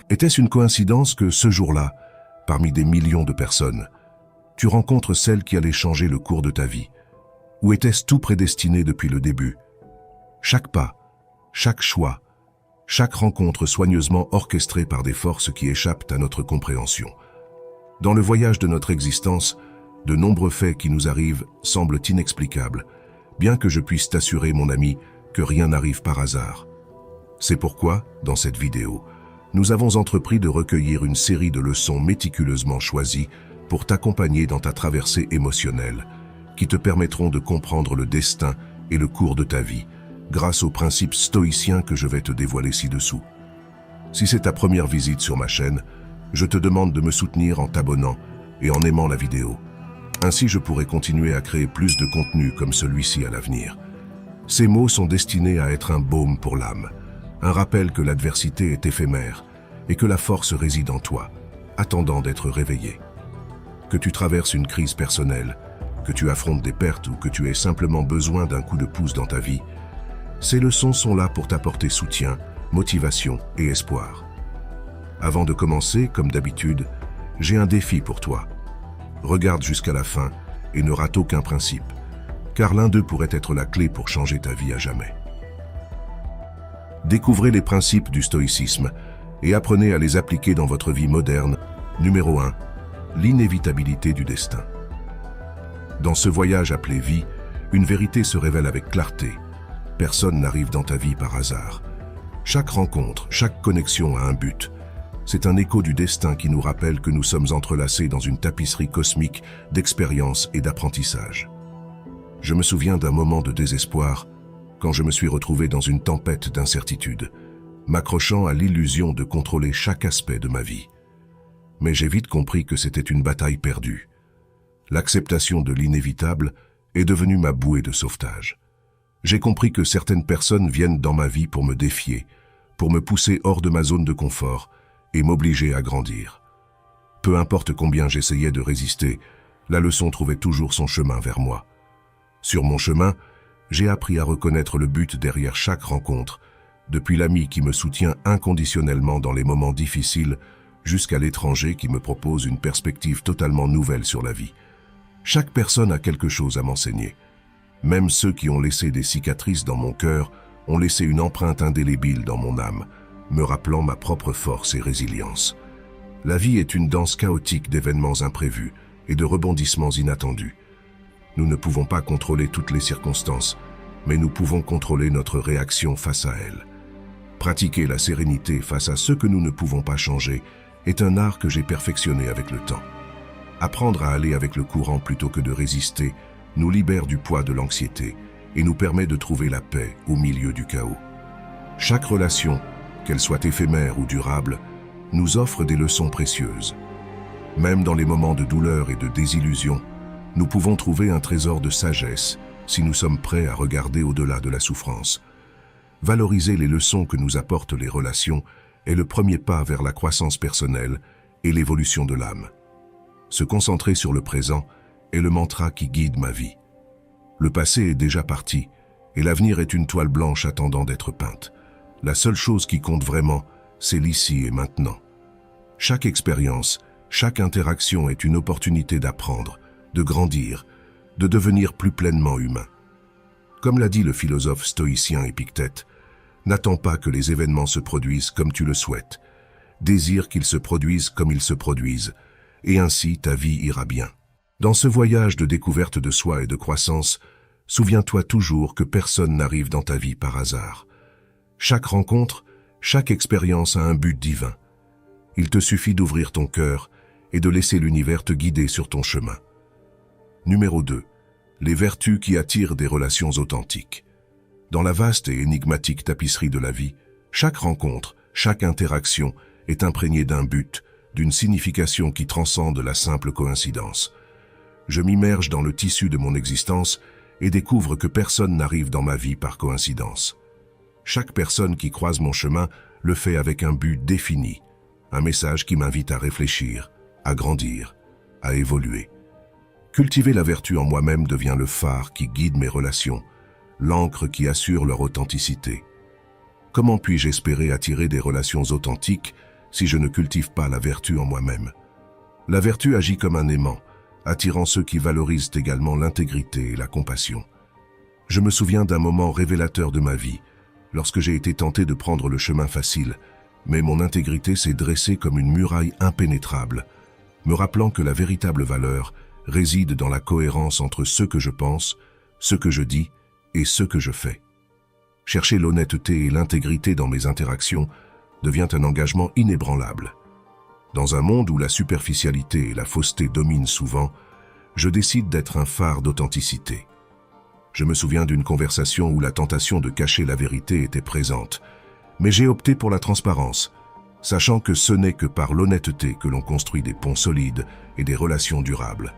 Était-ce une coïncidence que ce jour-là, parmi des millions de personnes, tu rencontres celle qui allait changer le cours de ta vie? Ou était-ce tout prédestiné depuis le début? Chaque pas, chaque choix, chaque rencontre soigneusement orchestrée par des forces qui échappent à notre compréhension. Dans le voyage de notre existence, de nombreux faits qui nous arrivent semblent inexplicables, bien que je puisse t'assurer, mon ami, que rien n'arrive par hasard. C'est pourquoi, dans cette vidéo, nous avons entrepris de recueillir une série de leçons méticuleusement choisies pour t'accompagner dans ta traversée émotionnelle, qui te permettront de comprendre le destin et le cours de ta vie, grâce aux principes stoïciens que je vais te dévoiler ci-dessous. Si c'est ta première visite sur ma chaîne, je te demande de me soutenir en t'abonnant et en aimant la vidéo. Ainsi, je pourrai continuer à créer plus de contenu comme celui-ci à l'avenir. Ces mots sont destinés à être un baume pour l'âme, un rappel que l'adversité est éphémère et que la force réside en toi, attendant d'être réveillée. Que tu traverses une crise personnelle, que tu affrontes des pertes ou que tu aies simplement besoin d'un coup de pouce dans ta vie, ces leçons sont là pour t'apporter soutien, motivation et espoir. Avant de commencer, comme d'habitude, j'ai un défi pour toi. Regarde jusqu'à la fin et ne rate aucun principe, car l'un d'eux pourrait être la clé pour changer ta vie à jamais. Découvrez les principes du stoïcisme et apprenez à les appliquer dans votre vie moderne. Numéro 1. L'inévitabilité du destin. Dans ce voyage appelé vie, une vérité se révèle avec clarté. Personne n'arrive dans ta vie par hasard. Chaque rencontre, chaque connexion a un but. C'est un écho du destin qui nous rappelle que nous sommes entrelacés dans une tapisserie cosmique d'expériences et d'apprentissage. Je me souviens d'un moment de désespoir quand je me suis retrouvé dans une tempête d'incertitude, m'accrochant à l'illusion de contrôler chaque aspect de ma vie. Mais j'ai vite compris que c'était une bataille perdue. L'acceptation de l'inévitable est devenue ma bouée de sauvetage. J'ai compris que certaines personnes viennent dans ma vie pour me défier, pour me pousser hors de ma zone de confort et m'obliger à grandir. Peu importe combien j'essayais de résister, la leçon trouvait toujours son chemin vers moi. Sur mon chemin, j'ai appris à reconnaître le but derrière chaque rencontre, depuis l'ami qui me soutient inconditionnellement dans les moments difficiles jusqu'à l'étranger qui me propose une perspective totalement nouvelle sur la vie. Chaque personne a quelque chose à m'enseigner. Même ceux qui ont laissé des cicatrices dans mon cœur ont laissé une empreinte indélébile dans mon âme, me rappelant ma propre force et résilience. La vie est une danse chaotique d'événements imprévus et de rebondissements inattendus. Nous ne pouvons pas contrôler toutes les circonstances, mais nous pouvons contrôler notre réaction face à elles. Pratiquer la sérénité face à ce que nous ne pouvons pas changer est un art que j'ai perfectionné avec le temps. Apprendre à aller avec le courant plutôt que de résister nous libère du poids de l'anxiété et nous permet de trouver la paix au milieu du chaos. Chaque relation, qu'elle soit éphémère ou durable, nous offre des leçons précieuses. Même dans les moments de douleur et de désillusion, nous pouvons trouver un trésor de sagesse si nous sommes prêts à regarder au-delà de la souffrance. Valoriser les leçons que nous apportent les relations est le premier pas vers la croissance personnelle et l'évolution de l'âme. Se concentrer sur le présent est le mantra qui guide ma vie. Le passé est déjà parti et l'avenir est une toile blanche attendant d'être peinte. La seule chose qui compte vraiment, c'est l'ici et maintenant. Chaque expérience, chaque interaction est une opportunité d'apprendre, de grandir, de devenir plus pleinement humain. Comme l'a dit le philosophe stoïcien Épictète, n'attends pas que les événements se produisent comme tu le souhaites. Désire qu'ils se produisent comme ils se produisent, et ainsi ta vie ira bien. Dans ce voyage de découverte de soi et de croissance, souviens-toi toujours que personne n'arrive dans ta vie par hasard. Chaque rencontre, chaque expérience a un but divin. Il te suffit d'ouvrir ton cœur et de laisser l'univers te guider sur ton chemin. Numéro 2. Les vertus qui attirent des relations authentiques. Dans la vaste et énigmatique tapisserie de la vie, chaque rencontre, chaque interaction est imprégnée d'un but, d'une signification qui transcende la simple coïncidence. Je m'immerge dans le tissu de mon existence et découvre que personne n'arrive dans ma vie par coïncidence. Chaque personne qui croise mon chemin le fait avec un but défini, un message qui m'invite à réfléchir, à grandir, à évoluer. Cultiver la vertu en moi-même devient le phare qui guide mes relations, l'encre qui assure leur authenticité. Comment puis-je espérer attirer des relations authentiques si je ne cultive pas la vertu en moi-même. La vertu agit comme un aimant, attirant ceux qui valorisent également l'intégrité et la compassion. Je me souviens d'un moment révélateur de ma vie, lorsque j'ai été tenté de prendre le chemin facile, mais mon intégrité s'est dressée comme une muraille impénétrable, me rappelant que la véritable valeur réside dans la cohérence entre ce que je pense, ce que je dis et ce que je fais. Chercher l'honnêteté et l'intégrité dans mes interactions devient un engagement inébranlable. Dans un monde où la superficialité et la fausseté dominent souvent, je décide d'être un phare d'authenticité. Je me souviens d'une conversation où la tentation de cacher la vérité était présente, mais j'ai opté pour la transparence, sachant que ce n'est que par l'honnêteté que l'on construit des ponts solides et des relations durables.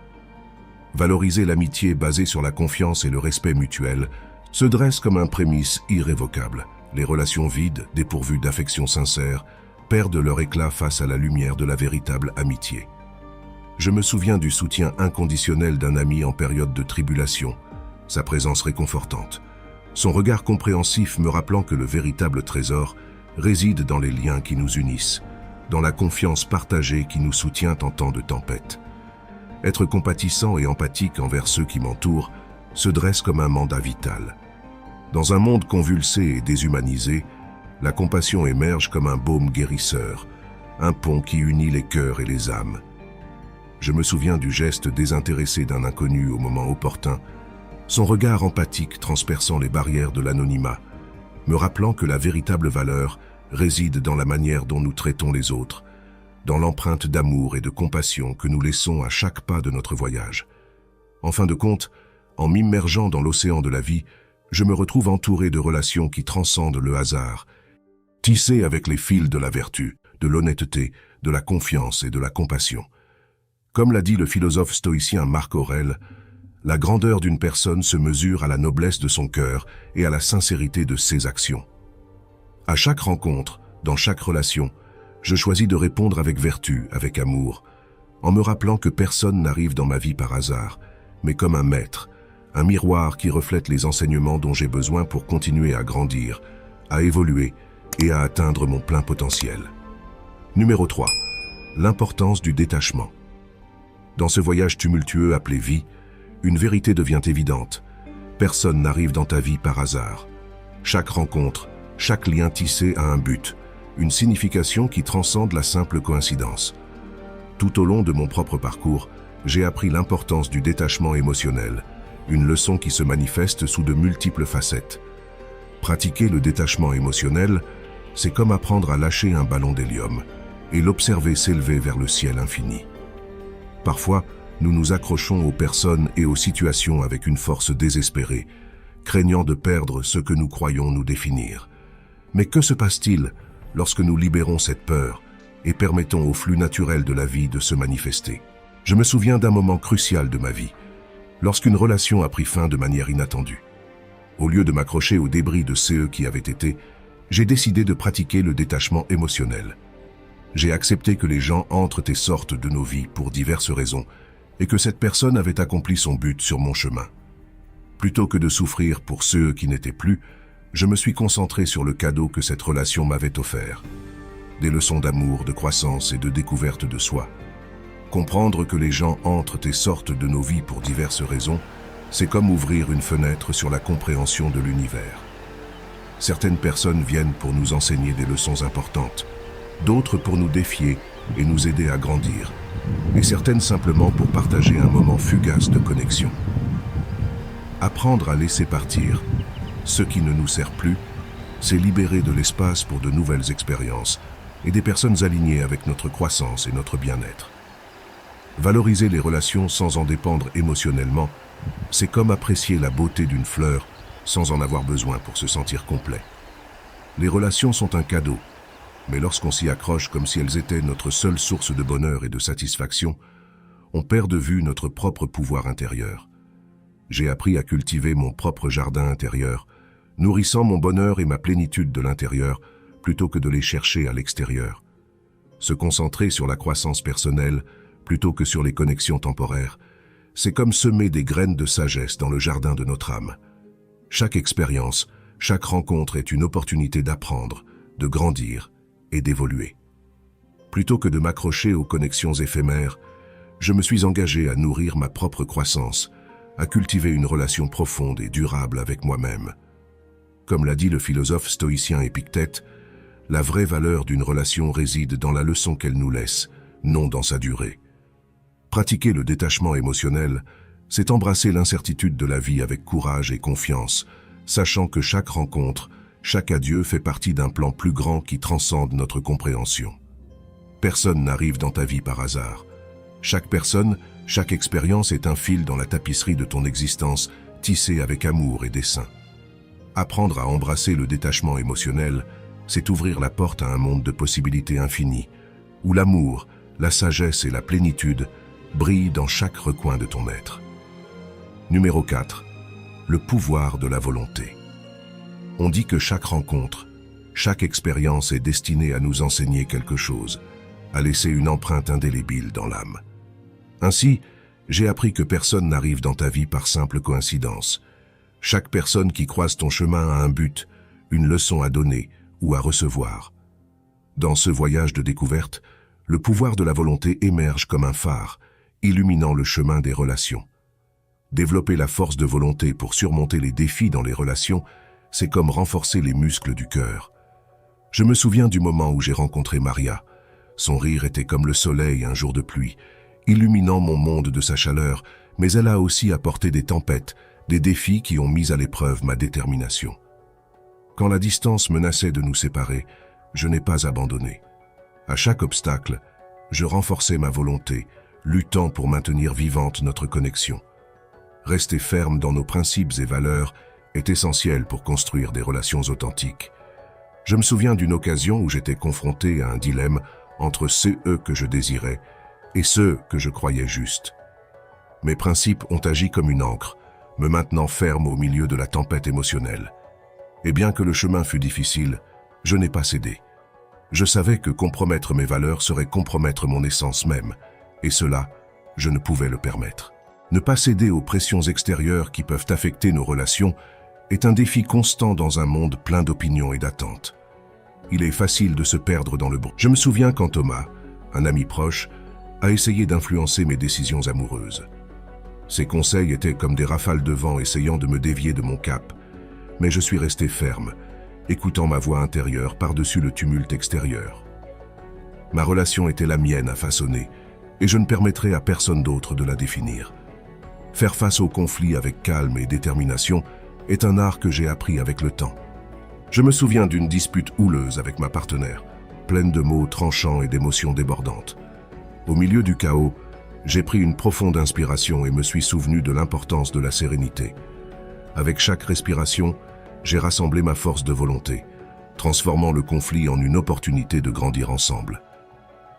Valoriser l'amitié basée sur la confiance et le respect mutuel se dresse comme un prémisse irrévocable. Les relations vides, dépourvues d'affection sincère, perdent leur éclat face à la lumière de la véritable amitié. Je me souviens du soutien inconditionnel d'un ami en période de tribulation, sa présence réconfortante, son regard compréhensif me rappelant que le véritable trésor réside dans les liens qui nous unissent, dans la confiance partagée qui nous soutient en temps de tempête. Être compatissant et empathique envers ceux qui m'entourent se dresse comme un mandat vital. Dans un monde convulsé et déshumanisé, la compassion émerge comme un baume guérisseur, un pont qui unit les cœurs et les âmes. Je me souviens du geste désintéressé d'un inconnu au moment opportun, son regard empathique transperçant les barrières de l'anonymat, me rappelant que la véritable valeur réside dans la manière dont nous traitons les autres, dans l'empreinte d'amour et de compassion que nous laissons à chaque pas de notre voyage. En fin de compte, en m'immergeant dans l'océan de la vie, je me retrouve entouré de relations qui transcendent le hasard, tissées avec les fils de la vertu, de l'honnêteté, de la confiance et de la compassion. Comme l'a dit le philosophe stoïcien Marc Aurèle, la grandeur d'une personne se mesure à la noblesse de son cœur et à la sincérité de ses actions. À chaque rencontre, dans chaque relation, je choisis de répondre avec vertu, avec amour, en me rappelant que personne n'arrive dans ma vie par hasard, mais comme un maître, un miroir qui reflète les enseignements dont j'ai besoin pour continuer à grandir, à évoluer et à atteindre mon plein potentiel. Numéro 3. L'importance du détachement. Dans ce voyage tumultueux appelé vie, une vérité devient évidente. Personne n'arrive dans ta vie par hasard. Chaque rencontre, chaque lien tissé a un but, une signification qui transcende la simple coïncidence. Tout au long de mon propre parcours, j'ai appris l'importance du détachement émotionnel, une leçon qui se manifeste sous de multiples facettes. Pratiquer le détachement émotionnel, c'est comme apprendre à lâcher un ballon d'hélium et l'observer s'élever vers le ciel infini. Parfois, nous nous accrochons aux personnes et aux situations avec une force désespérée, craignant de perdre ce que nous croyons nous définir. Mais que se passe-t-il lorsque nous libérons cette peur et permettons au flux naturel de la vie de se manifester? Je me souviens d'un moment crucial de ma vie, lorsqu'une relation a pris fin de manière inattendue. Au lieu de m'accrocher aux débris de ceux qui avaient été, j'ai décidé de pratiquer le détachement émotionnel. J'ai accepté que les gens entrent et sortent de nos vies pour diverses raisons et que cette personne avait accompli son but sur mon chemin. Plutôt que de souffrir pour ceux qui n'étaient plus, je me suis concentré sur le cadeau que cette relation m'avait offert. Des leçons d'amour, de croissance et de découverte de soi. Comprendre que les gens entrent et sortent de nos vies pour diverses raisons, c'est comme ouvrir une fenêtre sur la compréhension de l'univers. Certaines personnes viennent pour nous enseigner des leçons importantes, d'autres pour nous défier et nous aider à grandir, et certaines simplement pour partager un moment fugace de connexion. Apprendre à laisser partir ce qui ne nous sert plus, c'est libérer de l'espace pour de nouvelles expériences et des personnes alignées avec notre croissance et notre bien-être. Valoriser les relations sans en dépendre émotionnellement, c'est comme apprécier la beauté d'une fleur sans en avoir besoin pour se sentir complet. Les relations sont un cadeau, mais lorsqu'on s'y accroche comme si elles étaient notre seule source de bonheur et de satisfaction, on perd de vue notre propre pouvoir intérieur. J'ai appris à cultiver mon propre jardin intérieur, nourrissant mon bonheur et ma plénitude de l'intérieur plutôt que de les chercher à l'extérieur. Se concentrer sur la croissance personnelle plutôt que sur les connexions temporaires, c'est comme semer des graines de sagesse dans le jardin de notre âme. Chaque expérience, chaque rencontre est une opportunité d'apprendre, de grandir et d'évoluer. Plutôt que de m'accrocher aux connexions éphémères, je me suis engagé à nourrir ma propre croissance, à cultiver une relation profonde et durable avec moi-même. Comme l'a dit le philosophe stoïcien Épictète, la vraie valeur d'une relation réside dans la leçon qu'elle nous laisse, non dans sa durée. Pratiquer le détachement émotionnel, c'est embrasser l'incertitude de la vie avec courage et confiance, sachant que chaque rencontre, chaque adieu fait partie d'un plan plus grand qui transcende notre compréhension. Personne n'arrive dans ta vie par hasard. Chaque personne, chaque expérience est un fil dans la tapisserie de ton existence, tissée avec amour et dessein. Apprendre à embrasser le détachement émotionnel, c'est ouvrir la porte à un monde de possibilités infinies, où l'amour, la sagesse et la plénitude brillent dans chaque recoin de ton être. Numéro 4. Le pouvoir de la volonté. On dit que chaque rencontre, chaque expérience est destinée à nous enseigner quelque chose, à laisser une empreinte indélébile dans l'âme. Ainsi, j'ai appris que personne n'arrive dans ta vie par simple coïncidence. Chaque personne qui croise ton chemin a un but, une leçon à donner ou à recevoir. Dans ce voyage de découverte, le pouvoir de la volonté émerge comme un phare, illuminant le chemin des relations. Développer la force de volonté pour surmonter les défis dans les relations, c'est comme renforcer les muscles du cœur. Je me souviens du moment où j'ai rencontré Maria. Son rire était comme le soleil un jour de pluie, illuminant mon monde de sa chaleur, mais elle a aussi apporté des tempêtes, des défis qui ont mis à l'épreuve ma détermination. Quand la distance menaçait de nous séparer, je n'ai pas abandonné. À chaque obstacle, je renforçais ma volonté, luttant pour maintenir vivante notre connexion. Rester ferme dans nos principes et valeurs est essentiel pour construire des relations authentiques. Je me souviens d'une occasion où j'étais confronté à un dilemme entre ceux que je désirais et ceux que je croyais justes. Mes principes ont agi comme une ancre, me maintenant ferme au milieu de la tempête émotionnelle. Et bien que le chemin fût difficile, je n'ai pas cédé. Je savais que compromettre mes valeurs serait compromettre mon essence même, et cela, je ne pouvais le permettre. Ne pas céder aux pressions extérieures qui peuvent affecter nos relations est un défi constant dans un monde plein d'opinions et d'attentes. Il est facile de se perdre dans le bruit. Je me souviens quand Thomas, un ami proche, a essayé d'influencer mes décisions amoureuses. Ses conseils étaient comme des rafales de vent essayant de me dévier de mon cap, mais je suis resté ferme, écoutant ma voix intérieure par-dessus le tumulte extérieur. Ma relation était la mienne à façonner, et je ne permettrai à personne d'autre de la définir. Faire face aux conflits avec calme et détermination est un art que j'ai appris avec le temps. Je me souviens d'une dispute houleuse avec ma partenaire, pleine de mots tranchants et d'émotions débordantes. Au milieu du chaos, j'ai pris une profonde inspiration et me suis souvenu de l'importance de la sérénité. Avec chaque respiration, j'ai rassemblé ma force de volonté, transformant le conflit en une opportunité de grandir ensemble.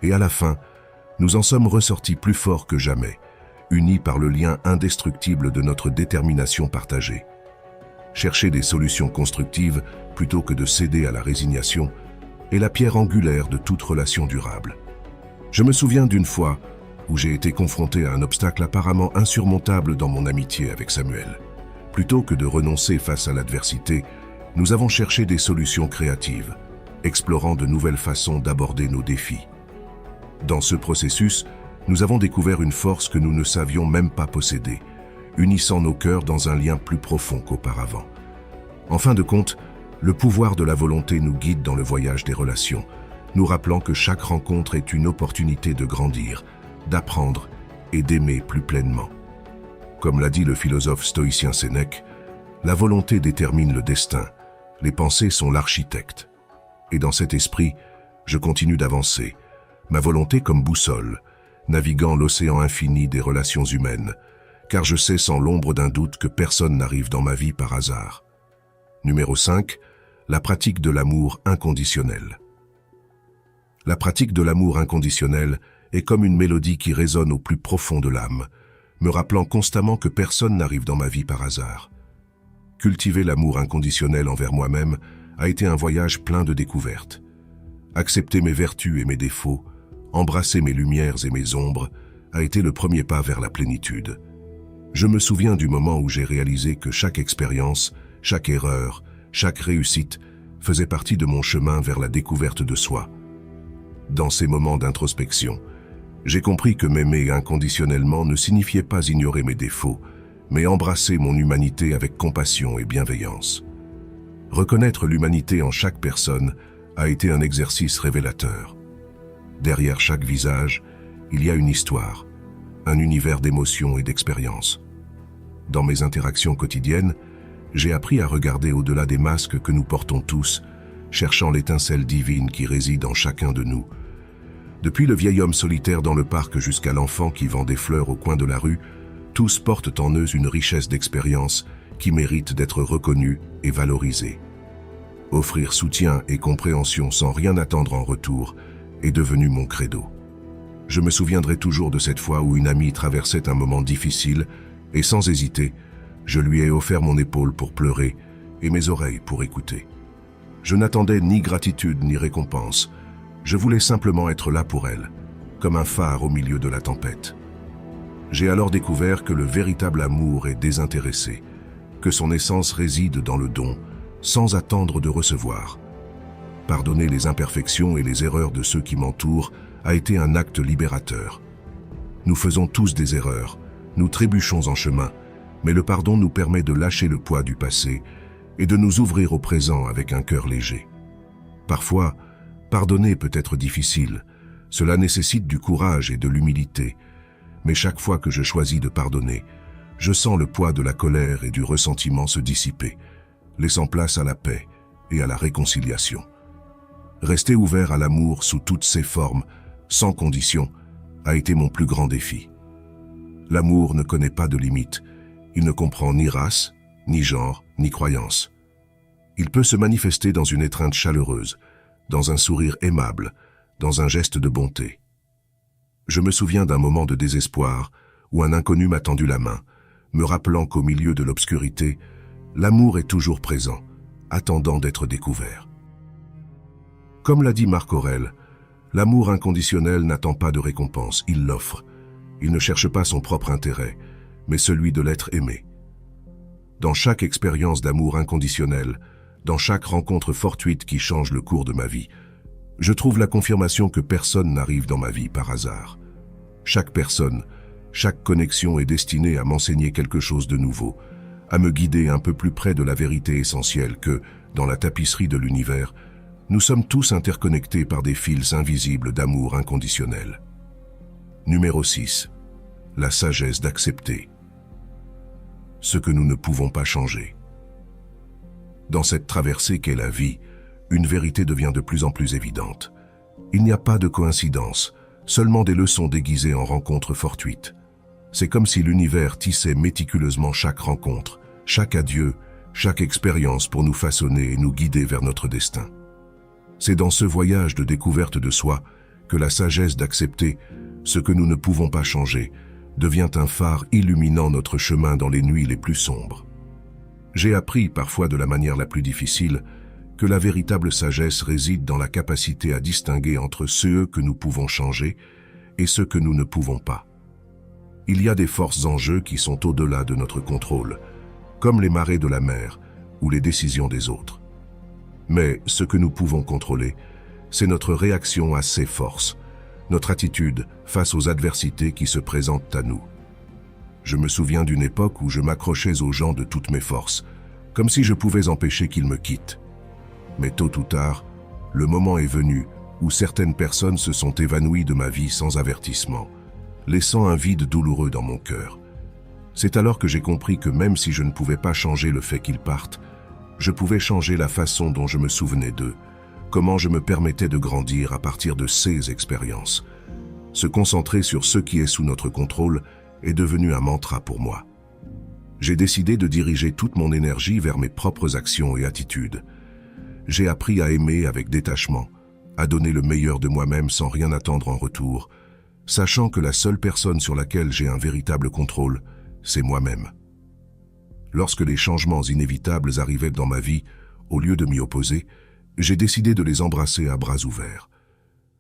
Et à la fin, nous en sommes ressortis plus forts que jamais, unis par le lien indestructible de notre détermination partagée. Chercher des solutions constructives plutôt que de céder à la résignation est la pierre angulaire de toute relation durable. Je me souviens d'une fois où j'ai été confronté à un obstacle apparemment insurmontable dans mon amitié avec Samuel. Plutôt que de renoncer face à l'adversité, nous avons cherché des solutions créatives, explorant de nouvelles façons d'aborder nos défis. Dans ce processus, nous avons découvert une force que nous ne savions même pas posséder, unissant nos cœurs dans un lien plus profond qu'auparavant. En fin de compte, le pouvoir de la volonté nous guide dans le voyage des relations, nous rappelant que chaque rencontre est une opportunité de grandir, d'apprendre et d'aimer plus pleinement. Comme l'a dit le philosophe stoïcien Sénèque, la volonté détermine le destin, les pensées sont l'architecte. Et dans cet esprit, je continue d'avancer, ma volonté comme boussole, naviguant l'océan infini des relations humaines, car je sais sans l'ombre d'un doute que personne n'arrive dans ma vie par hasard. Numéro 5. La pratique de l'amour inconditionnel. La pratique de l'amour inconditionnel est comme une mélodie qui résonne au plus profond de l'âme, me rappelant constamment que personne n'arrive dans ma vie par hasard. Cultiver l'amour inconditionnel envers moi-même a été un voyage plein de découvertes. Accepter mes vertus et mes défauts, embrasser mes lumières et mes ombres, a été le premier pas vers la plénitude. Je me souviens du moment où j'ai réalisé que chaque expérience, chaque erreur, chaque réussite faisait partie de mon chemin vers la découverte de soi. Dans ces moments d'introspection, j'ai compris que m'aimer inconditionnellement ne signifiait pas ignorer mes défauts, mais embrasser mon humanité avec compassion et bienveillance. Reconnaître l'humanité en chaque personne a été un exercice révélateur. Derrière chaque visage, il y a une histoire, un univers d'émotions et d'expériences. Dans mes interactions quotidiennes, j'ai appris à regarder au-delà des masques que nous portons tous, cherchant l'étincelle divine qui réside en chacun de nous. Depuis le vieil homme solitaire dans le parc jusqu'à l'enfant qui vend des fleurs au coin de la rue, tous portent en eux une richesse d'expérience qui mérite d'être reconnue et valorisée. Offrir soutien et compréhension sans rien attendre en retour est devenu mon credo. Je me souviendrai toujours de cette fois où une amie traversait un moment difficile et sans hésiter, je lui ai offert mon épaule pour pleurer et mes oreilles pour écouter. Je n'attendais ni gratitude ni récompense. Je voulais simplement être là pour elle, comme un phare au milieu de la tempête. J'ai alors découvert que le véritable amour est désintéressé, que son essence réside dans le don, sans attendre de recevoir. Pardonner les imperfections et les erreurs de ceux qui m'entourent a été un acte libérateur. Nous faisons tous des erreurs, nous trébuchons en chemin, mais le pardon nous permet de lâcher le poids du passé et de nous ouvrir au présent avec un cœur léger. Parfois, pardonner peut être difficile, cela nécessite du courage et de l'humilité, mais chaque fois que je choisis de pardonner, je sens le poids de la colère et du ressentiment se dissiper, laissant place à la paix et à la réconciliation. Rester ouvert à l'amour sous toutes ses formes, sans condition, a été mon plus grand défi. L'amour ne connaît pas de limites, il ne comprend ni race, ni genre, ni croyance. Il peut se manifester dans une étreinte chaleureuse, dans un sourire aimable, dans un geste de bonté. Je me souviens d'un moment de désespoir où un inconnu m'a tendu la main, me rappelant qu'au milieu de l'obscurité, l'amour est toujours présent, attendant d'être découvert. Comme l'a dit Marc Aurèle, l'amour inconditionnel n'attend pas de récompense, il l'offre. Il ne cherche pas son propre intérêt, mais celui de l'être aimé. Dans chaque expérience d'amour inconditionnel, dans chaque rencontre fortuite qui change le cours de ma vie, je trouve la confirmation que personne n'arrive dans ma vie par hasard. Chaque personne, chaque connexion est destinée à m'enseigner quelque chose de nouveau, à me guider un peu plus près de la vérité essentielle que, dans la tapisserie de l'univers, nous sommes tous interconnectés par des fils invisibles d'amour inconditionnel. Numéro 6. La sagesse d'accepter ce que nous ne pouvons pas changer. Dans cette traversée qu'est la vie, une vérité devient de plus en plus évidente. Il n'y a pas de coïncidence, seulement des leçons déguisées en rencontres fortuites. C'est comme si l'univers tissait méticuleusement chaque rencontre, chaque adieu, chaque expérience pour nous façonner et nous guider vers notre destin. C'est dans ce voyage de découverte de soi que la sagesse d'accepter ce que nous ne pouvons pas changer devient un phare illuminant notre chemin dans les nuits les plus sombres. J'ai appris, parfois de la manière la plus difficile, que la véritable sagesse réside dans la capacité à distinguer entre ceux que nous pouvons changer et ceux que nous ne pouvons pas. Il y a des forces en jeu qui sont au-delà de notre contrôle, comme les marées de la mer ou les décisions des autres. Mais ce que nous pouvons contrôler, c'est notre réaction à ces forces, notre attitude face aux adversités qui se présentent à nous. Je me souviens d'une époque où je m'accrochais aux gens de toutes mes forces, comme si je pouvais empêcher qu'ils me quittent. Mais tôt ou tard, le moment est venu où certaines personnes se sont évanouies de ma vie sans avertissement, laissant un vide douloureux dans mon cœur. C'est alors que j'ai compris que même si je ne pouvais pas changer le fait qu'ils partent, je pouvais changer la façon dont je me souvenais d'eux, comment je me permettais de grandir à partir de ces expériences. Se concentrer sur ce qui est sous notre contrôle est devenu un mantra pour moi. J'ai décidé de diriger toute mon énergie vers mes propres actions et attitudes. J'ai appris à aimer avec détachement, à donner le meilleur de moi-même sans rien attendre en retour, sachant que la seule personne sur laquelle j'ai un véritable contrôle, c'est moi-même. Lorsque les changements inévitables arrivaient dans ma vie, au lieu de m'y opposer, j'ai décidé de les embrasser à bras ouverts.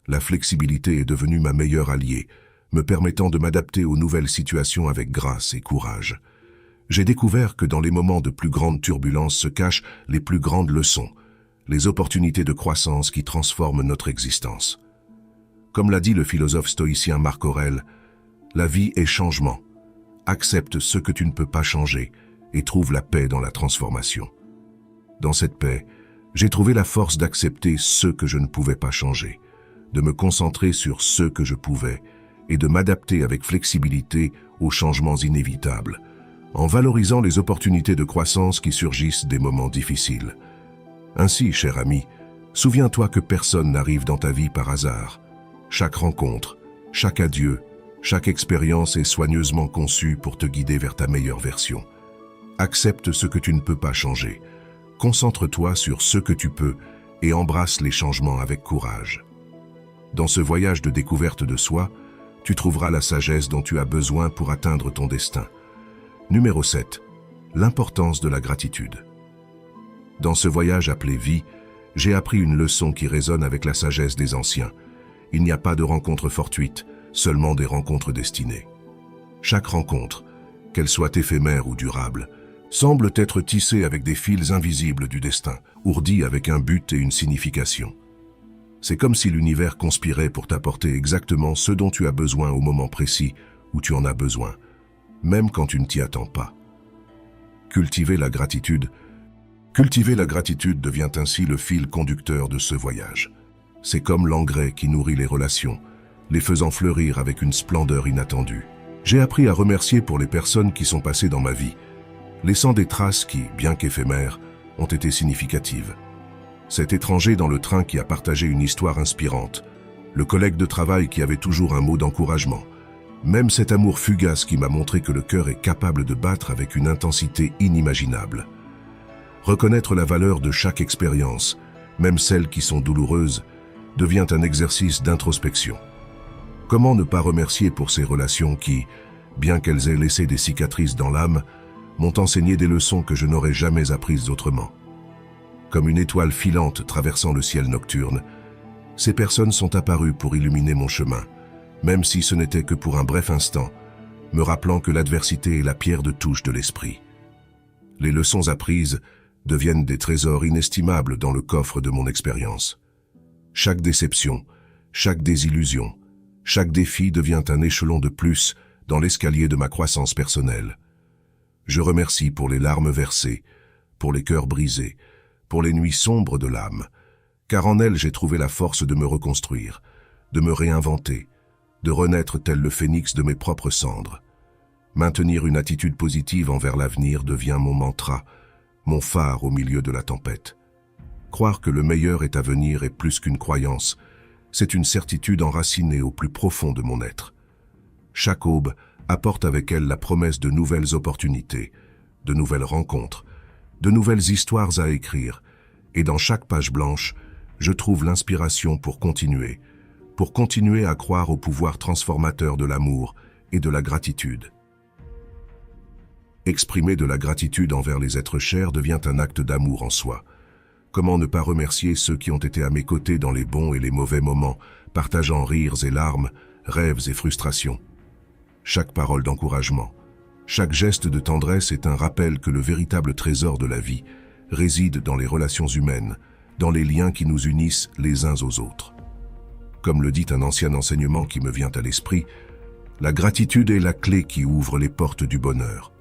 La flexibilité est devenue ma meilleure alliée, me permettant de m'adapter aux nouvelles situations avec grâce et courage. J'ai découvert que dans les moments de plus grande turbulence se cachent les plus grandes leçons, les opportunités de croissance qui transforment notre existence. Comme l'a dit le philosophe stoïcien Marc Aurèle, la vie est changement. Accepte ce que tu ne peux pas changer et trouve la paix dans la transformation. Dans cette paix, j'ai trouvé la force d'accepter ce que je ne pouvais pas changer, de me concentrer sur ce que je pouvais et de m'adapter avec flexibilité aux changements inévitables, en valorisant les opportunités de croissance qui surgissent des moments difficiles. Ainsi, cher ami, souviens-toi que personne n'arrive dans ta vie par hasard. Chaque rencontre, chaque adieu, chaque expérience est soigneusement conçue pour te guider vers ta meilleure version. Accepte ce que tu ne peux pas changer. Concentre-toi sur ce que tu peux et embrasse les changements avec courage. Dans ce voyage de découverte de soi, tu trouveras la sagesse dont tu as besoin pour atteindre ton destin. Numéro 7. L'importance de la gratitude. Dans ce voyage appelé vie, j'ai appris une leçon qui résonne avec la sagesse des anciens. Il n'y a pas de rencontres fortuites, seulement des rencontres destinées. Chaque rencontre, qu'elle soit éphémère ou durable, semble être tissée avec des fils invisibles du destin, ourdis avec un but et une signification. C'est comme si l'univers conspirait pour t'apporter exactement ce dont tu as besoin au moment précis où tu en as besoin, même quand tu ne t'y attends pas. Cultiver la gratitude devient ainsi le fil conducteur de ce voyage. C'est comme l'engrais qui nourrit les relations, les faisant fleurir avec une splendeur inattendue. J'ai appris à remercier pour les personnes qui sont passées dans ma vie, laissant des traces qui, bien qu'éphémères, ont été significatives. Cet étranger dans le train qui a partagé une histoire inspirante, le collègue de travail qui avait toujours un mot d'encouragement, même cet amour fugace qui m'a montré que le cœur est capable de battre avec une intensité inimaginable. Reconnaître la valeur de chaque expérience, même celles qui sont douloureuses, devient un exercice d'introspection. Comment ne pas remercier pour ces relations qui, bien qu'elles aient laissé des cicatrices dans l'âme, m'ont enseigné des leçons que je n'aurais jamais apprises autrement. Comme une étoile filante traversant le ciel nocturne, ces personnes sont apparues pour illuminer mon chemin, même si ce n'était que pour un bref instant, me rappelant que l'adversité est la pierre de touche de l'esprit. Les leçons apprises deviennent des trésors inestimables dans le coffre de mon expérience. Chaque déception, chaque désillusion, chaque défi devient un échelon de plus dans l'escalier de ma croissance personnelle. Je remercie pour les larmes versées, pour les cœurs brisés, pour les nuits sombres de l'âme, car en elles j'ai trouvé la force de me reconstruire, de me réinventer, de renaître tel le phénix de mes propres cendres. Maintenir une attitude positive envers l'avenir devient mon mantra, mon phare au milieu de la tempête. Croire que le meilleur est à venir est plus qu'une croyance, c'est une certitude enracinée au plus profond de mon être. Chaque aube apporte avec elle la promesse de nouvelles opportunités, de nouvelles rencontres, de nouvelles histoires à écrire, et dans chaque page blanche, je trouve l'inspiration pour continuer à croire au pouvoir transformateur de l'amour et de la gratitude. Exprimer de la gratitude envers les êtres chers devient un acte d'amour en soi. Comment ne pas remercier ceux qui ont été à mes côtés dans les bons et les mauvais moments, partageant rires et larmes, rêves et frustrations. Chaque parole d'encouragement, chaque geste de tendresse est un rappel que le véritable trésor de la vie réside dans les relations humaines, dans les liens qui nous unissent les uns aux autres. Comme le dit un ancien enseignement qui me vient à l'esprit, la gratitude est la clé qui ouvre les portes du bonheur.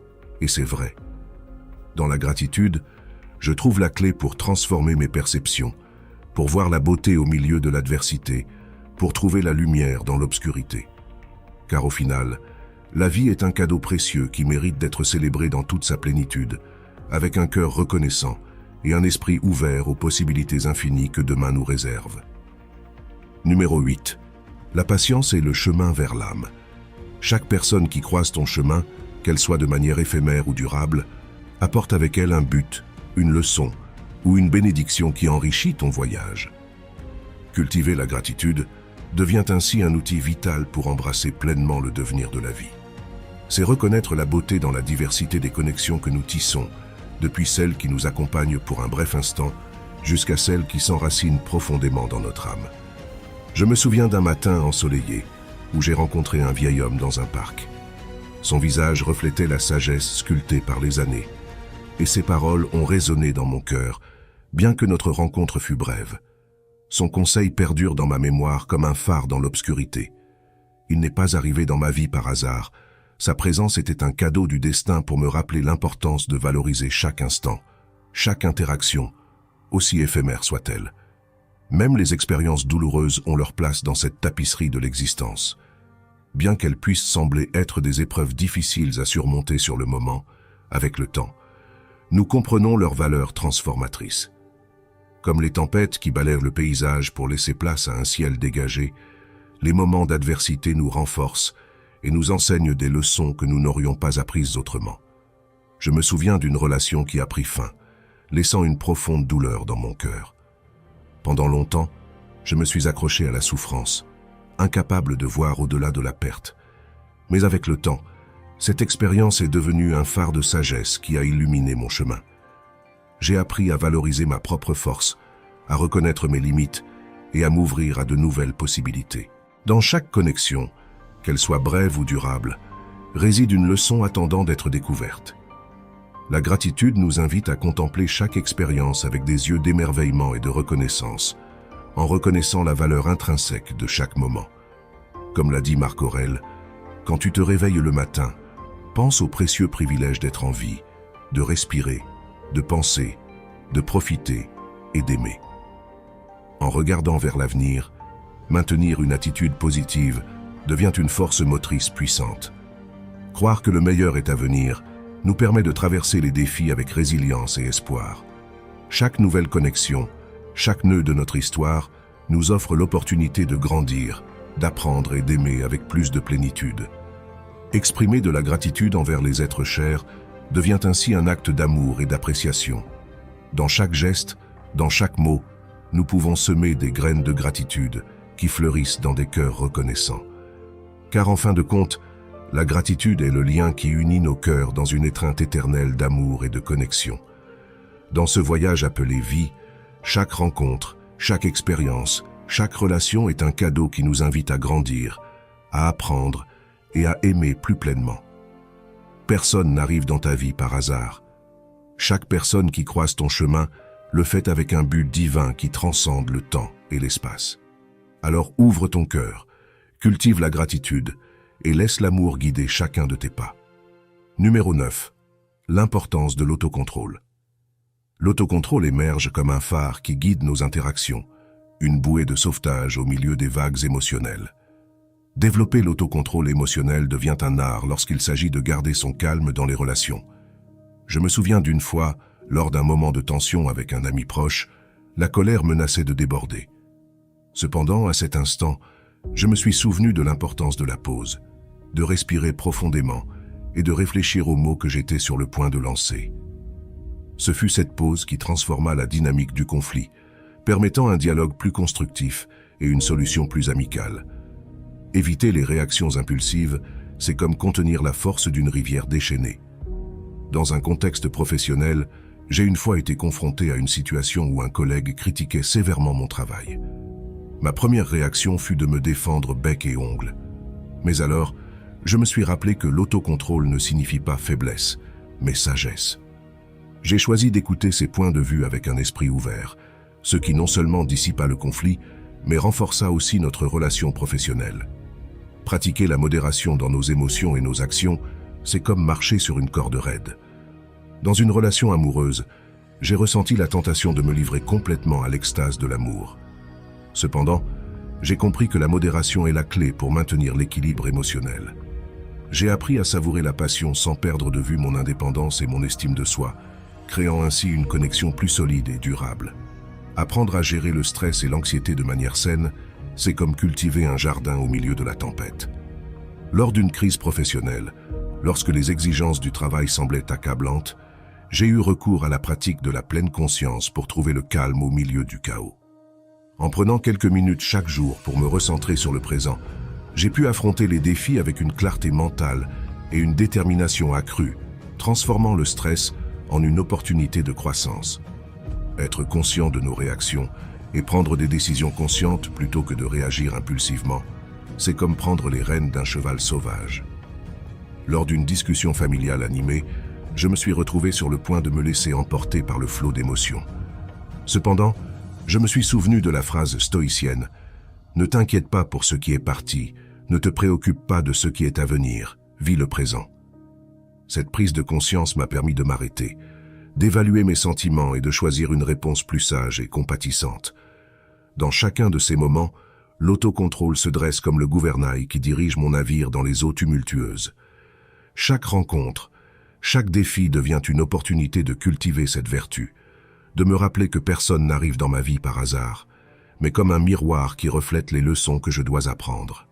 Et c'est vrai. Dans la gratitude, je trouve la clé pour transformer mes perceptions, pour voir la beauté au milieu de l'adversité, pour trouver la lumière dans l'obscurité. Car au final, la vie est un cadeau précieux qui mérite d'être célébré dans toute sa plénitude, avec un cœur reconnaissant et un esprit ouvert aux possibilités infinies que demain nous réserve. Numéro 8. La patience est le chemin vers l'âme. Chaque personne qui croise ton chemin, qu'elle soit de manière éphémère ou durable, apporte avec elle un but, une leçon ou une bénédiction qui enrichit ton voyage. Cultiver la gratitude devient ainsi un outil vital pour embrasser pleinement le devenir de la vie. C'est reconnaître la beauté dans la diversité des connexions que nous tissons, depuis celles qui nous accompagnent pour un bref instant, jusqu'à celles qui s'enracinent profondément dans notre âme. Je me souviens d'un matin ensoleillé, où j'ai rencontré un vieil homme dans un parc. Son visage reflétait la sagesse sculptée par les années, et ses paroles ont résonné dans mon cœur, bien que notre rencontre fût brève. Son conseil perdure dans ma mémoire comme un phare dans l'obscurité. Il n'est pas arrivé dans ma vie par hasard. Sa présence était un cadeau du destin pour me rappeler l'importance de valoriser chaque instant, chaque interaction, aussi éphémère soit-elle. Même les expériences douloureuses ont leur place dans cette tapisserie de l'existence. Bien qu'elles puissent sembler être des épreuves difficiles à surmonter sur le moment, avec le temps, nous comprenons leur valeur transformatrice. Comme les tempêtes qui balayent le paysage pour laisser place à un ciel dégagé, les moments d'adversité nous renforcent et nous enseignent des leçons que nous n'aurions pas apprises autrement. Je me souviens d'une relation qui a pris fin, laissant une profonde douleur dans mon cœur. Pendant longtemps, je me suis accroché à la souffrance, incapable de voir au-delà de la perte. Mais avec le temps, cette expérience est devenue un phare de sagesse qui a illuminé mon chemin. J'ai appris à valoriser ma propre force, à reconnaître mes limites et à m'ouvrir à de nouvelles possibilités. Dans chaque connexion, qu'elle soit brève ou durable, réside une leçon attendant d'être découverte. La gratitude nous invite à contempler chaque expérience avec des yeux d'émerveillement et de reconnaissance, en reconnaissant la valeur intrinsèque de chaque moment. Comme l'a dit Marc Aurèle, quand tu te réveilles le matin, pense au précieux privilège d'être en vie, de respirer, de penser, de profiter et d'aimer. En regardant vers l'avenir, maintenir une attitude positive devient une force motrice puissante. Croire que le meilleur est à venir nous permet de traverser les défis avec résilience et espoir. Chaque nouvelle connexion, chaque nœud de notre histoire nous offre l'opportunité de grandir, d'apprendre et d'aimer avec plus de plénitude. Exprimer de la gratitude envers les êtres chers devient ainsi un acte d'amour et d'appréciation. Dans chaque geste, dans chaque mot, nous pouvons semer des graines de gratitude qui fleurissent dans des cœurs reconnaissants. Car en fin de compte, la gratitude est le lien qui unit nos cœurs dans une étreinte éternelle d'amour et de connexion. Dans ce voyage appelé vie, chaque rencontre, chaque expérience, chaque relation est un cadeau qui nous invite à grandir, à apprendre et à aimer plus pleinement. Personne n'arrive dans ta vie par hasard. Chaque personne qui croise ton chemin le fait avec un but divin qui transcende le temps et l'espace. Alors ouvre ton cœur, cultive la gratitude et laisse l'amour guider chacun de tes pas. Numéro 9. L'importance de l'autocontrôle. L'autocontrôle émerge comme un phare qui guide nos interactions, une bouée de sauvetage au milieu des vagues émotionnelles. Développer l'autocontrôle émotionnel devient un art lorsqu'il s'agit de garder son calme dans les relations. Je me souviens d'une fois, lors d'un moment de tension avec un ami proche, la colère menaçait de déborder. Cependant, à cet instant, je me suis souvenu de l'importance de la pause, de respirer profondément et de réfléchir aux mots que j'étais sur le point de lancer. Ce fut cette pause qui transforma la dynamique du conflit, permettant un dialogue plus constructif et une solution plus amicale. Éviter les réactions impulsives, c'est comme contenir la force d'une rivière déchaînée. Dans un contexte professionnel, j'ai une fois été confronté à une situation où un collègue critiquait sévèrement mon travail. Ma première réaction fut de me défendre bec et ongles. Mais alors, je me suis rappelé que l'autocontrôle ne signifie pas faiblesse, mais sagesse. J'ai choisi d'écouter ses points de vue avec un esprit ouvert, ce qui non seulement dissipa le conflit, mais renforça aussi notre relation professionnelle. Pratiquer la modération dans nos émotions et nos actions, c'est comme marcher sur une corde raide. Dans une relation amoureuse, j'ai ressenti la tentation de me livrer complètement à l'extase de l'amour. Cependant, j'ai compris que la modération est la clé pour maintenir l'équilibre émotionnel. J'ai appris à savourer la passion sans perdre de vue mon indépendance et mon estime de soi, créant ainsi une connexion plus solide et durable. Apprendre à gérer le stress et l'anxiété de manière saine, c'est comme cultiver un jardin au milieu de la tempête. Lors d'une crise professionnelle, lorsque les exigences du travail semblaient accablantes, j'ai eu recours à la pratique de la pleine conscience pour trouver le calme au milieu du chaos. En prenant quelques minutes chaque jour pour me recentrer sur le présent, j'ai pu affronter les défis avec une clarté mentale et une détermination accrue, transformant le stress en une opportunité de croissance. Être conscient de nos réactions et prendre des décisions conscientes plutôt que de réagir impulsivement, c'est comme prendre les rênes d'un cheval sauvage. Lors d'une discussion familiale animée, je me suis retrouvé sur le point de me laisser emporter par le flot d'émotions. Cependant, Je me suis souvenu de la phrase stoïcienne « Ne t'inquiète pas pour ce qui est parti, ne te préoccupe pas de ce qui est à venir, vis le présent ». Cette prise de conscience m'a permis de m'arrêter, d'évaluer mes sentiments et de choisir une réponse plus sage et compatissante. Dans chacun de ces moments, l'autocontrôle se dresse comme le gouvernail qui dirige mon navire dans les eaux tumultueuses. Chaque rencontre, chaque défi devient une opportunité de cultiver cette vertu, de me rappeler que personne n'arrive dans ma vie par hasard, mais comme un miroir qui reflète les leçons que je dois apprendre.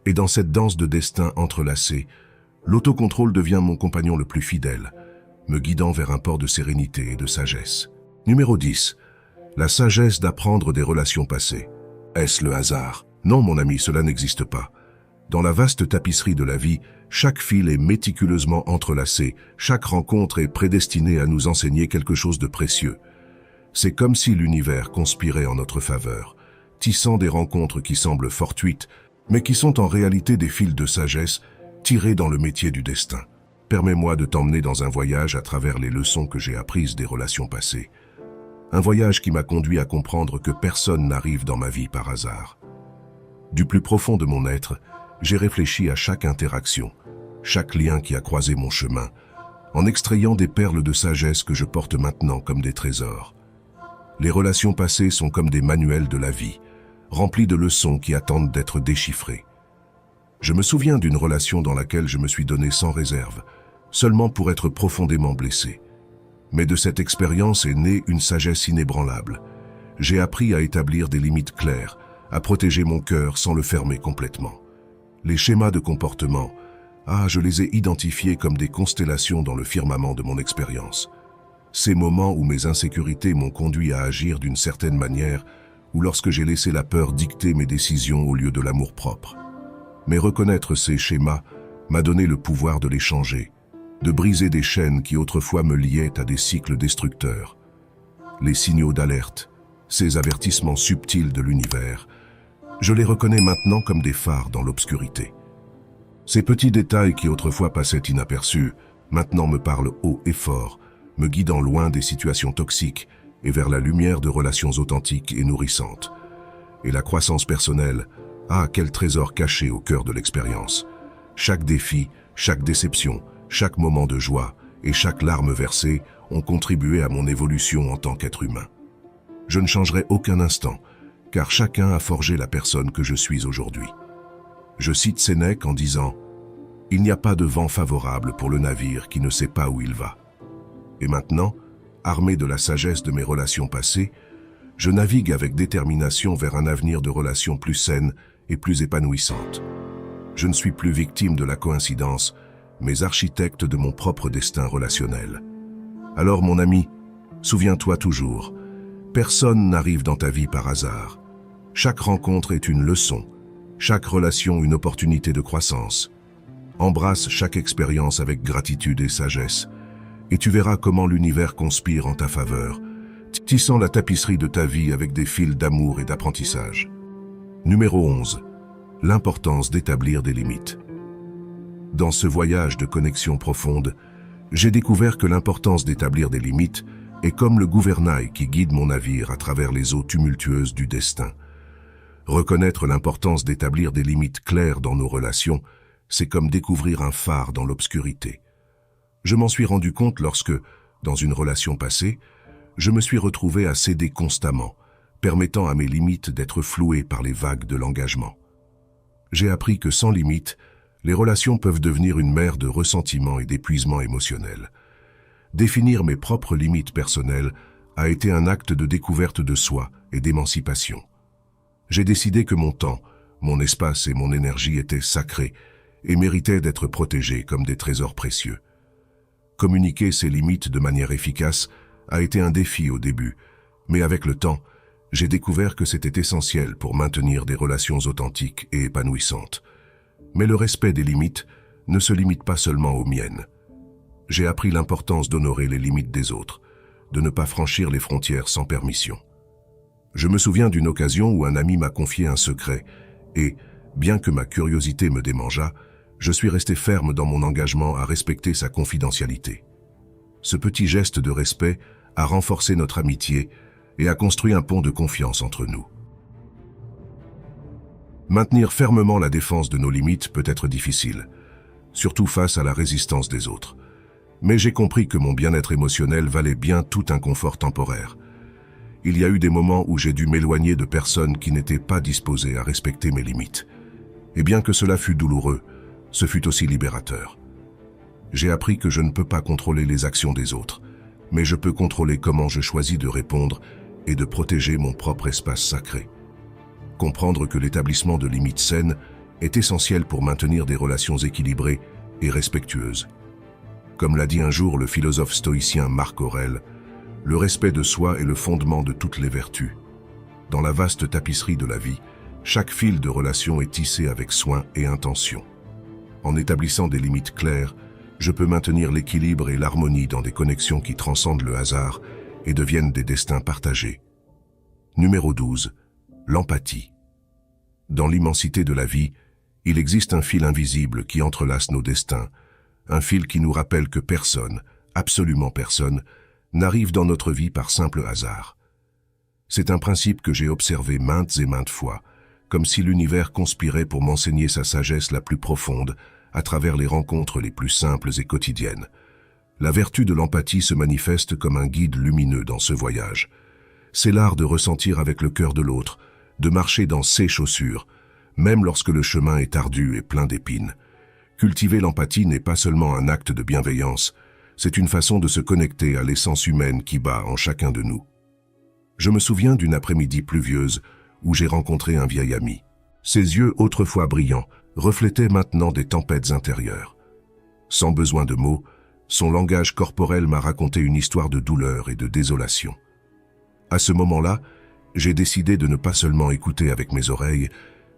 Et dans cette danse de destin entrelacée, l'autocontrôle devient mon compagnon le plus fidèle, me guidant vers un port de sérénité et de sagesse. Numéro 10. La sagesse d'apprendre des relations passées. Est-ce le hasard? Non, mon ami, cela n'existe pas. Dans la vaste tapisserie de la vie, chaque fil est méticuleusement entrelacé, chaque rencontre est prédestinée à nous enseigner quelque chose de précieux. C'est comme si l'univers conspirait en notre faveur, tissant des rencontres qui semblent fortuites, mais qui sont en réalité des fils de sagesse tirés dans le métier du destin. Permets-moi de t'emmener dans un voyage à travers les leçons que j'ai apprises des relations passées. Un voyage qui m'a conduit à comprendre que personne n'arrive dans ma vie par hasard. Du plus profond de mon être, j'ai réfléchi à chaque interaction, chaque lien qui a croisé mon chemin, en extrayant des perles de sagesse que je porte maintenant comme des trésors. Les relations passées sont comme des manuels de la vie, remplis de leçons qui attendent d'être déchiffrées. Je me souviens d'une relation dans laquelle je me suis donné sans réserve, seulement pour être profondément blessé. Mais de cette expérience est née une sagesse inébranlable. J'ai appris à établir des limites claires, à protéger mon cœur sans le fermer complètement. Les schémas de comportement, je les ai identifiés comme des constellations dans le firmament de mon expérience. Ces moments où mes insécurités m'ont conduit à agir d'une certaine manière, ou lorsque j'ai laissé la peur dicter mes décisions au lieu de l'amour-propre. Mais reconnaître ces schémas m'a donné le pouvoir de les changer, de briser des chaînes qui autrefois me liaient à des cycles destructeurs. Les signaux d'alerte, ces avertissements subtils de l'univers, je les reconnais maintenant comme des phares dans l'obscurité. Ces petits détails qui autrefois passaient inaperçus, maintenant me parlent haut et fort, me guidant loin des situations toxiques et vers la lumière de relations authentiques et nourrissantes. Et la croissance personnelle, quel trésor caché au cœur de l'expérience. Chaque défi, chaque déception, chaque moment de joie et chaque larme versée ont contribué à mon évolution en tant qu'être humain. Je ne changerai aucun instant, car chacun a forgé la personne que je suis aujourd'hui. Je cite Sénèque en disant « Il n'y a pas de vent favorable pour le navire qui ne sait pas où il va ». Et maintenant, armé de la sagesse de mes relations passées, je navigue avec détermination vers un avenir de relations plus saines et plus épanouissantes. Je ne suis plus victime de la coïncidence, mais architecte de mon propre destin relationnel. Alors mon ami, souviens-toi toujours, personne n'arrive dans ta vie par hasard. Chaque rencontre est une leçon, chaque relation une opportunité de croissance. Embrasse chaque expérience avec gratitude et sagesse, et tu verras comment l'univers conspire en ta faveur, tissant la tapisserie de ta vie avec des fils d'amour et d'apprentissage. Numéro 11. L'importance d'établir des limites. Dans ce voyage de connexion profonde, j'ai découvert que l'importance d'établir des limites est comme le gouvernail qui guide mon navire à travers les eaux tumultueuses du destin. Reconnaître l'importance d'établir des limites claires dans nos relations, c'est comme découvrir un phare dans l'obscurité. Je m'en suis rendu compte lorsque, dans une relation passée, je me suis retrouvé à céder constamment, permettant à mes limites d'être flouées par les vagues de l'engagement. J'ai appris que sans limite, les relations peuvent devenir une mer de ressentiment et d'épuisement émotionnel. Définir mes propres limites personnelles a été un acte de découverte de soi et d'émancipation. J'ai décidé que mon temps, mon espace et mon énergie étaient sacrés et méritaient d'être protégés comme des trésors précieux. Communiquer ces limites de manière efficace a été un défi au début, mais avec le temps, j'ai découvert que c'était essentiel pour maintenir des relations authentiques et épanouissantes. Mais le respect des limites ne se limite pas seulement aux miennes. J'ai appris l'importance d'honorer les limites des autres, de ne pas franchir les frontières sans permission. Je me souviens d'une occasion où un ami m'a confié un secret et, bien que ma curiosité me démangeât, je suis resté ferme dans mon engagement à respecter sa confidentialité. Ce petit geste de respect a renforcé notre amitié et a construit un pont de confiance entre nous. Maintenir fermement la défense de nos limites peut être difficile, surtout face à la résistance des autres. Mais j'ai compris que mon bien-être émotionnel valait bien tout un confort temporaire. Il y a eu des moments où j'ai dû m'éloigner de personnes qui n'étaient pas disposées à respecter mes limites. Et bien que cela fût douloureux, ce fut aussi libérateur. J'ai appris que je ne peux pas contrôler les actions des autres, mais je peux contrôler comment je choisis de répondre et de protéger mon propre espace sacré. Comprendre que l'établissement de limites saines est essentiel pour maintenir des relations équilibrées et respectueuses. Comme l'a dit un jour le philosophe stoïcien Marc Aurèle, le respect de soi est le fondement de toutes les vertus. Dans la vaste tapisserie de la vie, chaque fil de relation est tissé avec soin et intention. En établissant des limites claires, je peux maintenir l'équilibre et l'harmonie dans des connexions qui transcendent le hasard et deviennent des destins partagés. Numéro 12. L'empathie. Dans l'immensité de la vie, il existe un fil invisible qui entrelace nos destins, un fil qui nous rappelle que personne, absolument personne, n'arrive dans notre vie par simple hasard. C'est un principe que j'ai observé maintes et maintes fois, comme si l'univers conspirait pour m'enseigner sa sagesse la plus profonde à travers les rencontres les plus simples et quotidiennes. La vertu de l'empathie se manifeste comme un guide lumineux dans ce voyage. C'est l'art de ressentir avec le cœur de l'autre, de marcher dans ses chaussures, même lorsque le chemin est ardu et plein d'épines. Cultiver l'empathie n'est pas seulement un acte de bienveillance, c'est une façon de se connecter à l'essence humaine qui bat en chacun de nous. Je me souviens d'une après-midi pluvieuse où j'ai rencontré un vieil ami. Ses yeux, autrefois brillants, reflétaient maintenant des tempêtes intérieures. Sans besoin de mots, son langage corporel m'a raconté une histoire de douleur et de désolation. À ce moment-là, j'ai décidé de ne pas seulement écouter avec mes oreilles,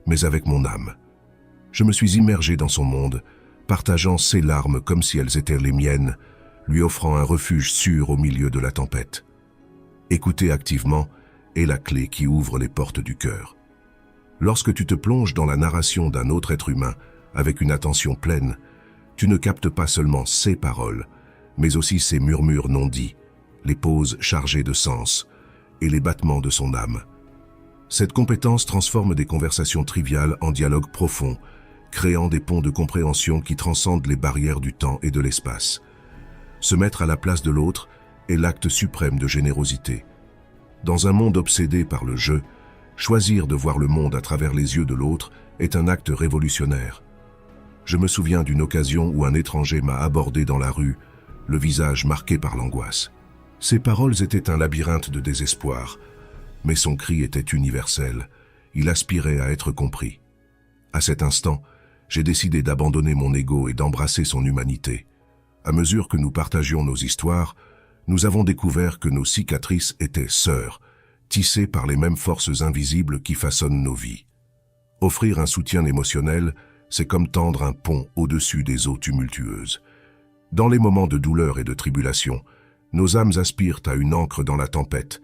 mais avec mon âme. Je me suis immergé dans son monde, partageant ses larmes comme si elles étaient les miennes, lui offrant un refuge sûr au milieu de la tempête. Écouter activement est la clé qui ouvre les portes du cœur. Lorsque tu te plonges dans la narration d'un autre être humain avec une attention pleine, tu ne captes pas seulement ses paroles, mais aussi ses murmures non dits, les pauses chargées de sens et les battements de son âme. Cette compétence transforme des conversations triviales en dialogues profonds, créant des ponts de compréhension qui transcendent les barrières du temps et de l'espace. Se mettre à la place de l'autre est l'acte suprême de générosité. Dans un monde obsédé par le jeu, choisir de voir le monde à travers les yeux de l'autre est un acte révolutionnaire. Je me souviens d'une occasion où un étranger m'a abordé dans la rue, le visage marqué par l'angoisse. Ses paroles étaient un labyrinthe de désespoir, mais son cri était universel. Il aspirait à être compris. À cet instant, j'ai décidé d'abandonner mon ego et d'embrasser son humanité. À mesure que nous partagions nos histoires, nous avons découvert que nos cicatrices étaient sœurs, tissées par les mêmes forces invisibles qui façonnent nos vies. Offrir un soutien émotionnel, c'est comme tendre un pont au-dessus des eaux tumultueuses. Dans les moments de douleur et de tribulation, nos âmes aspirent à une ancre dans la tempête,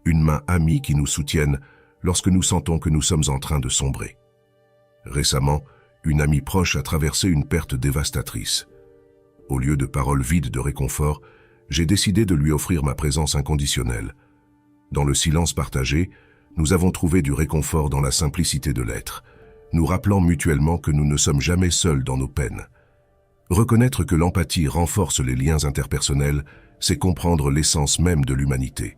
une main amie qui nous soutienne lorsque nous sentons que nous sommes en train de sombrer. Récemment, une amie proche a traversé une perte dévastatrice. Au lieu de paroles vides de réconfort, j'ai décidé de lui offrir ma présence inconditionnelle. Dans le silence partagé, nous avons trouvé du réconfort dans la simplicité de l'être, nous rappelant mutuellement que nous ne sommes jamais seuls dans nos peines. Reconnaître que l'empathie renforce les liens interpersonnels, c'est comprendre l'essence même de l'humanité.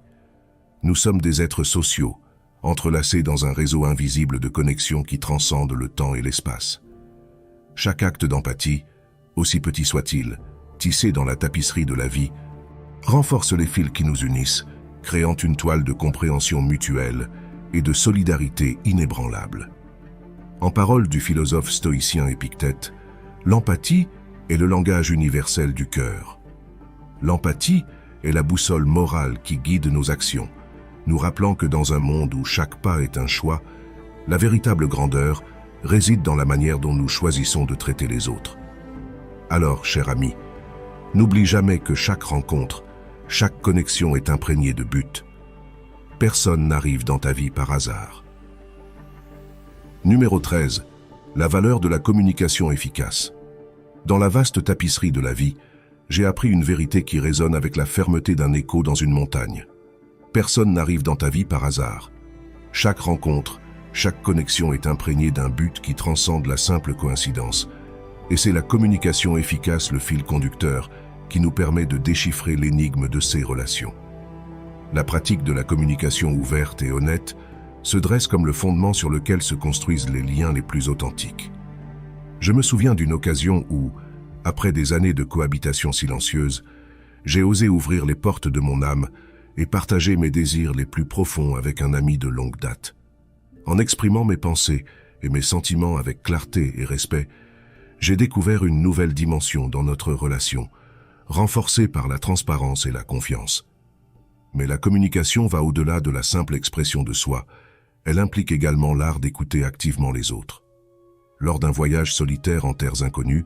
Nous sommes des êtres sociaux, entrelacés dans un réseau invisible de connexions qui transcendent le temps et l'espace. Chaque acte d'empathie, aussi petit soit-il, tissé dans la tapisserie de la vie, renforce les fils qui nous unissent, créant une toile de compréhension mutuelle et de solidarité inébranlable. En paroles du philosophe stoïcien Épictète, l'empathie est le langage universel du cœur. L'empathie est la boussole morale qui guide nos actions, nous rappelant que dans un monde où chaque pas est un choix, la véritable grandeur réside dans la manière dont nous choisissons de traiter les autres. Alors, cher ami, n'oublie jamais que chaque rencontre, chaque connexion est imprégnée de but. Personne n'arrive dans ta vie par hasard. Numéro 13. La valeur de la communication efficace. Dans la vaste tapisserie de la vie, j'ai appris une vérité qui résonne avec la fermeté d'un écho dans une montagne. Personne n'arrive dans ta vie par hasard. Chaque rencontre, chaque connexion est imprégnée d'un but qui transcende la simple coïncidence. Et c'est la communication efficace le fil conducteur qui nous permet de déchiffrer l'énigme de ces relations. La pratique de la communication ouverte et honnête se dresse comme le fondement sur lequel se construisent les liens les plus authentiques. Je me souviens d'une occasion où, après des années de cohabitation silencieuse, j'ai osé ouvrir les portes de mon âme et partager mes désirs les plus profonds avec un ami de longue date. En exprimant mes pensées et mes sentiments avec clarté et respect, j'ai découvert une nouvelle dimension dans notre relation, renforcée par la transparence et la confiance. Mais la communication va au-delà de la simple expression de soi. Elle implique également l'art d'écouter activement les autres. Lors d'un voyage solitaire en terres inconnues,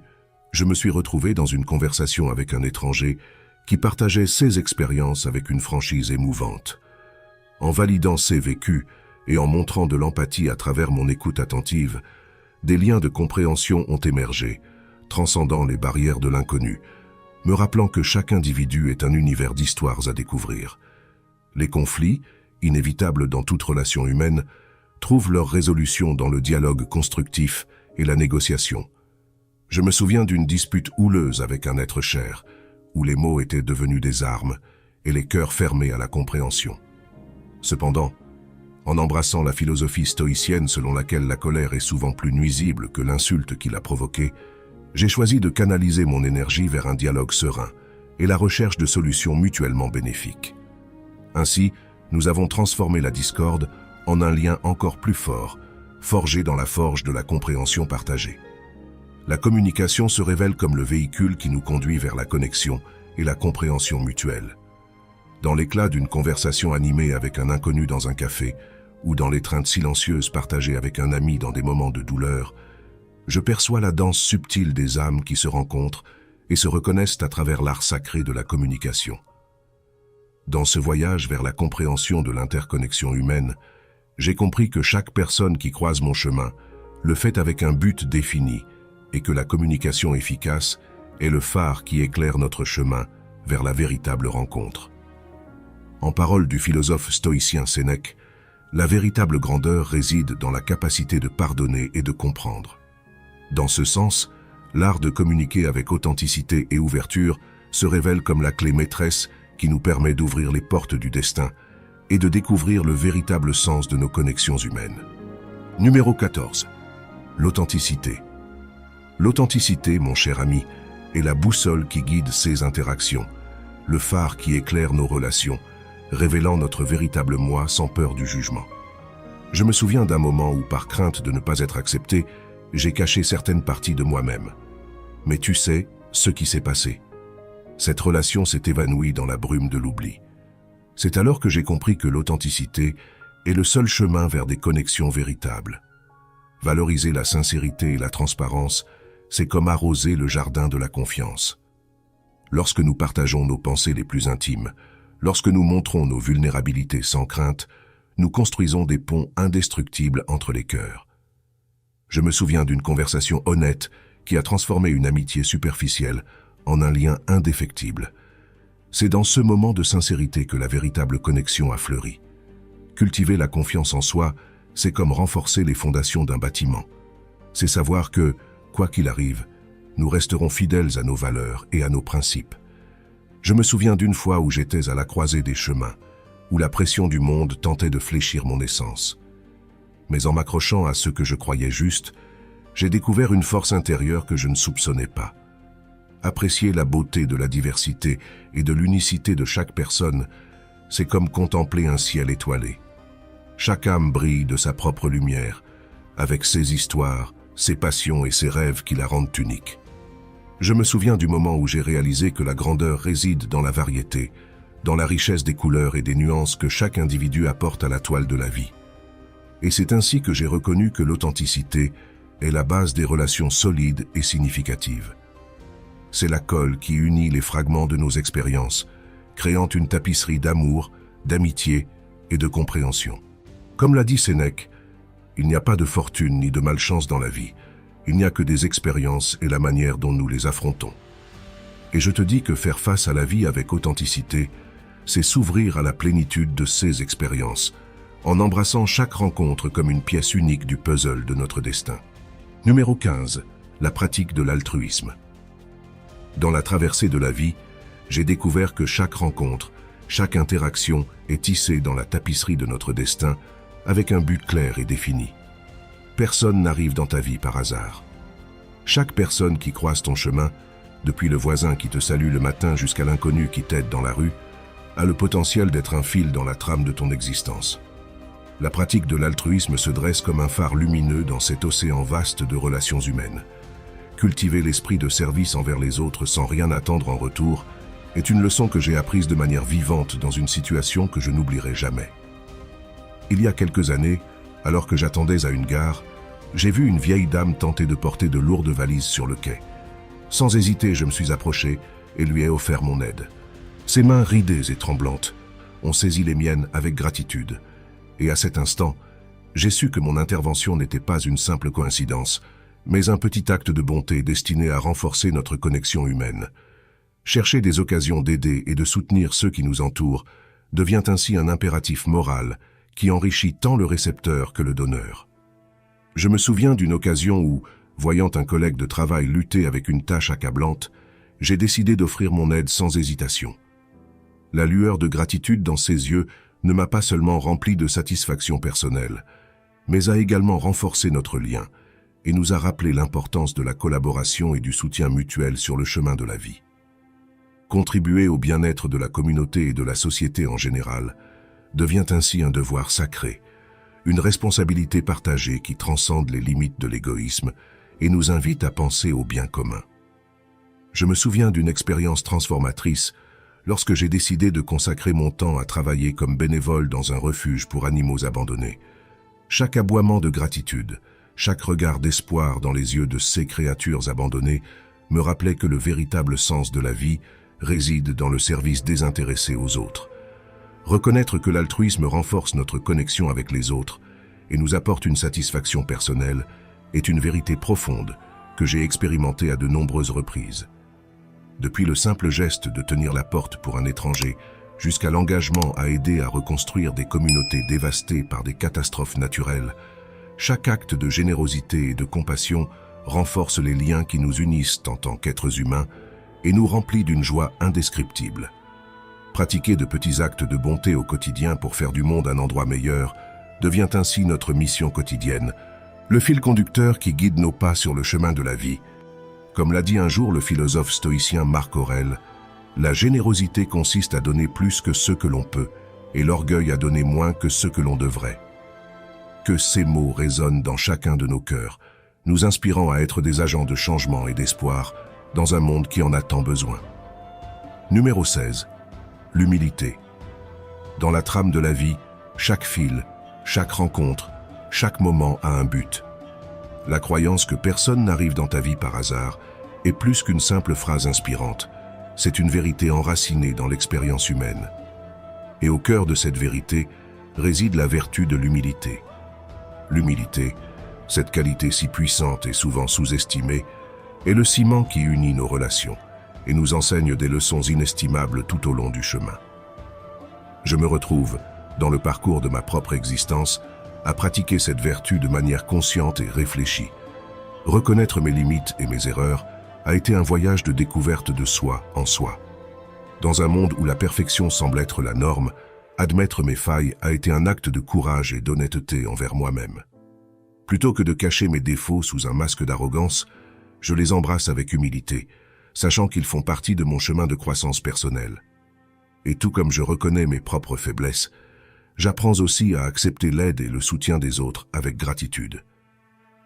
je me suis retrouvé dans une conversation avec un étranger qui partageait ses expériences avec une franchise émouvante. En validant ses vécus et en montrant de l'empathie à travers mon écoute attentive, des liens de compréhension ont émergé, transcendant les barrières de l'inconnu, me rappelant que chaque individu est un univers d'histoires à découvrir. Les conflits, inévitables dans toute relation humaine, trouvent leur résolution dans le dialogue constructif et la négociation. Je me souviens d'une dispute houleuse avec un être cher, où les mots étaient devenus des armes et les cœurs fermés à la compréhension. Cependant, en embrassant la philosophie stoïcienne selon laquelle la colère est souvent plus nuisible que l'insulte qui l'a provoquée, j'ai choisi de canaliser mon énergie vers un dialogue serein et la recherche de solutions mutuellement bénéfiques. Ainsi, nous avons transformé la discorde en un lien encore plus fort, forgé dans la forge de la compréhension partagée. La communication se révèle comme le véhicule qui nous conduit vers la connexion et la compréhension mutuelle. Dans l'éclat d'une conversation animée avec un inconnu dans un café, ou dans l'étreinte silencieuse partagée avec un ami dans des moments de douleur, je perçois la danse subtile des âmes qui se rencontrent et se reconnaissent à travers l'art sacré de la communication. Dans ce voyage vers la compréhension de l'interconnexion humaine, j'ai compris que chaque personne qui croise mon chemin le fait avec un but défini et que la communication efficace est le phare qui éclaire notre chemin vers la véritable rencontre. En paroles du philosophe stoïcien Sénèque, la véritable grandeur réside dans la capacité de pardonner et de comprendre. Dans ce sens, l'art de communiquer avec authenticité et ouverture se révèle comme la clé maîtresse qui nous permet d'ouvrir les portes du destin et de découvrir le véritable sens de nos connexions humaines. Numéro 14. L'authenticité. L'authenticité, mon cher ami, est la boussole qui guide ces interactions, le phare qui éclaire nos relations, révélant notre véritable moi sans peur du jugement. Je me souviens d'un moment où, par crainte de ne pas être accepté, j'ai caché certaines parties de moi-même. Mais tu sais ce qui s'est passé. Cette relation s'est évanouie dans la brume de l'oubli. C'est alors que j'ai compris que l'authenticité est le seul chemin vers des connexions véritables. Valoriser la sincérité et la transparence, c'est comme arroser le jardin de la confiance. Lorsque nous partageons nos pensées les plus intimes, lorsque nous montrons nos vulnérabilités sans crainte, nous construisons des ponts indestructibles entre les cœurs. Je me souviens d'une conversation honnête qui a transformé une amitié superficielle en un lien indéfectible. C'est dans ce moment de sincérité que la véritable connexion a fleuri. Cultiver la confiance en soi, c'est comme renforcer les fondations d'un bâtiment. C'est savoir que, quoi qu'il arrive, nous resterons fidèles à nos valeurs et à nos principes. Je me souviens d'une fois où j'étais à la croisée des chemins, où la pression du monde tentait de fléchir mon essence. Mais en m'accrochant à ce que je croyais juste, j'ai découvert une force intérieure que je ne soupçonnais pas. Apprécier la beauté de la diversité et de l'unicité de chaque personne, c'est comme contempler un ciel étoilé. Chaque âme brille de sa propre lumière, avec ses histoires, ses passions et ses rêves qui la rendent unique. Je me souviens du moment où j'ai réalisé que la grandeur réside dans la variété, dans la richesse des couleurs et des nuances que chaque individu apporte à la toile de la vie. Et c'est ainsi que j'ai reconnu que l'authenticité est la base des relations solides et significatives. C'est la colle qui unit les fragments de nos expériences, créant une tapisserie d'amour, d'amitié et de compréhension. Comme l'a dit Sénèque, il n'y a pas de fortune ni de malchance dans la vie, il n'y a que des expériences et la manière dont nous les affrontons. Et je te dis que faire face à la vie avec authenticité, c'est s'ouvrir à la plénitude de ces expériences, en embrassant chaque rencontre comme une pièce unique du puzzle de notre destin. Numéro 15. La pratique de l'altruisme. Dans la traversée de la vie, j'ai découvert que chaque rencontre, chaque interaction est tissée dans la tapisserie de notre destin avec un but clair et défini. Personne n'arrive dans ta vie par hasard. Chaque personne qui croise ton chemin, depuis le voisin qui te salue le matin jusqu'à l'inconnu qui t'aide dans la rue, a le potentiel d'être un fil dans la trame de ton existence. La pratique de l'altruisme se dresse comme un phare lumineux dans cet océan vaste de relations humaines. Cultiver l'esprit de service envers les autres sans rien attendre en retour est une leçon que j'ai apprise de manière vivante dans une situation que je n'oublierai jamais. Il y a quelques années, alors que j'attendais à une gare, j'ai vu une vieille dame tenter de porter de lourdes valises sur le quai. Sans hésiter, je me suis approché et lui ai offert mon aide. Ses mains ridées et tremblantes ont saisi les miennes avec gratitude. Et à cet instant, j'ai su que mon intervention n'était pas une simple coïncidence, mais un petit acte de bonté destiné à renforcer notre connexion humaine. Chercher des occasions d'aider et de soutenir ceux qui nous entourent devient ainsi un impératif moral qui enrichit tant le récepteur que le donneur. Je me souviens d'une occasion où, voyant un collègue de travail lutter avec une tâche accablante, j'ai décidé d'offrir mon aide sans hésitation. La lueur de gratitude dans ses yeux ne m'a pas seulement rempli de satisfaction personnelle, mais a également renforcé notre lien et nous a rappelé l'importance de la collaboration et du soutien mutuel sur le chemin de la vie. Contribuer au bien-être de la communauté et de la société en général devient ainsi un devoir sacré, une responsabilité partagée qui transcende les limites de l'égoïsme et nous invite à penser au bien commun. Je me souviens d'une expérience transformatrice lorsque j'ai décidé de consacrer mon temps à travailler comme bénévole dans un refuge pour animaux abandonnés. Chaque aboiement de gratitude, chaque regard d'espoir dans les yeux de ces créatures abandonnées me rappelait que le véritable sens de la vie réside dans le service désintéressé aux autres. Reconnaître que l'altruisme renforce notre connexion avec les autres et nous apporte une satisfaction personnelle est une vérité profonde que j'ai expérimentée à de nombreuses reprises. Depuis le simple geste de tenir la porte pour un étranger, jusqu'à l'engagement à aider à reconstruire des communautés dévastées par des catastrophes naturelles, chaque acte de générosité et de compassion renforce les liens qui nous unissent en tant qu'êtres humains et nous remplit d'une joie indescriptible. Pratiquer de petits actes de bonté au quotidien pour faire du monde un endroit meilleur devient ainsi notre mission quotidienne, le fil conducteur qui guide nos pas sur le chemin de la vie. Comme l'a dit un jour le philosophe stoïcien Marc Aurèle, la générosité consiste à donner plus que ce que l'on peut et l'orgueil à donner moins que ce que l'on devrait. Que ces mots résonnent dans chacun de nos cœurs, nous inspirant à être des agents de changement et d'espoir dans un monde qui en a tant besoin. Numéro 16. L'humilité. Dans la trame de la vie, chaque fil, chaque rencontre, chaque moment a un but. La croyance que personne n'arrive dans ta vie par hasard est plus qu'une simple phrase inspirante. C'est une vérité enracinée dans l'expérience humaine. Et au cœur de cette vérité réside la vertu de l'humilité. L'humilité, cette qualité si puissante et souvent sous-estimée, est le ciment qui unit nos relations et nous enseigne des leçons inestimables tout au long du chemin. Je me retrouve, dans le parcours de ma propre existence, à pratiquer cette vertu de manière consciente et réfléchie. Reconnaître mes limites et mes erreurs a été un voyage de découverte de soi en soi. Dans un monde où la perfection semble être la norme, admettre mes failles a été un acte de courage et d'honnêteté envers moi-même. Plutôt que de cacher mes défauts sous un masque d'arrogance, je les embrasse avec humilité, sachant qu'ils font partie de mon chemin de croissance personnelle. Et tout comme je reconnais mes propres faiblesses, j'apprends aussi à accepter l'aide et le soutien des autres avec gratitude.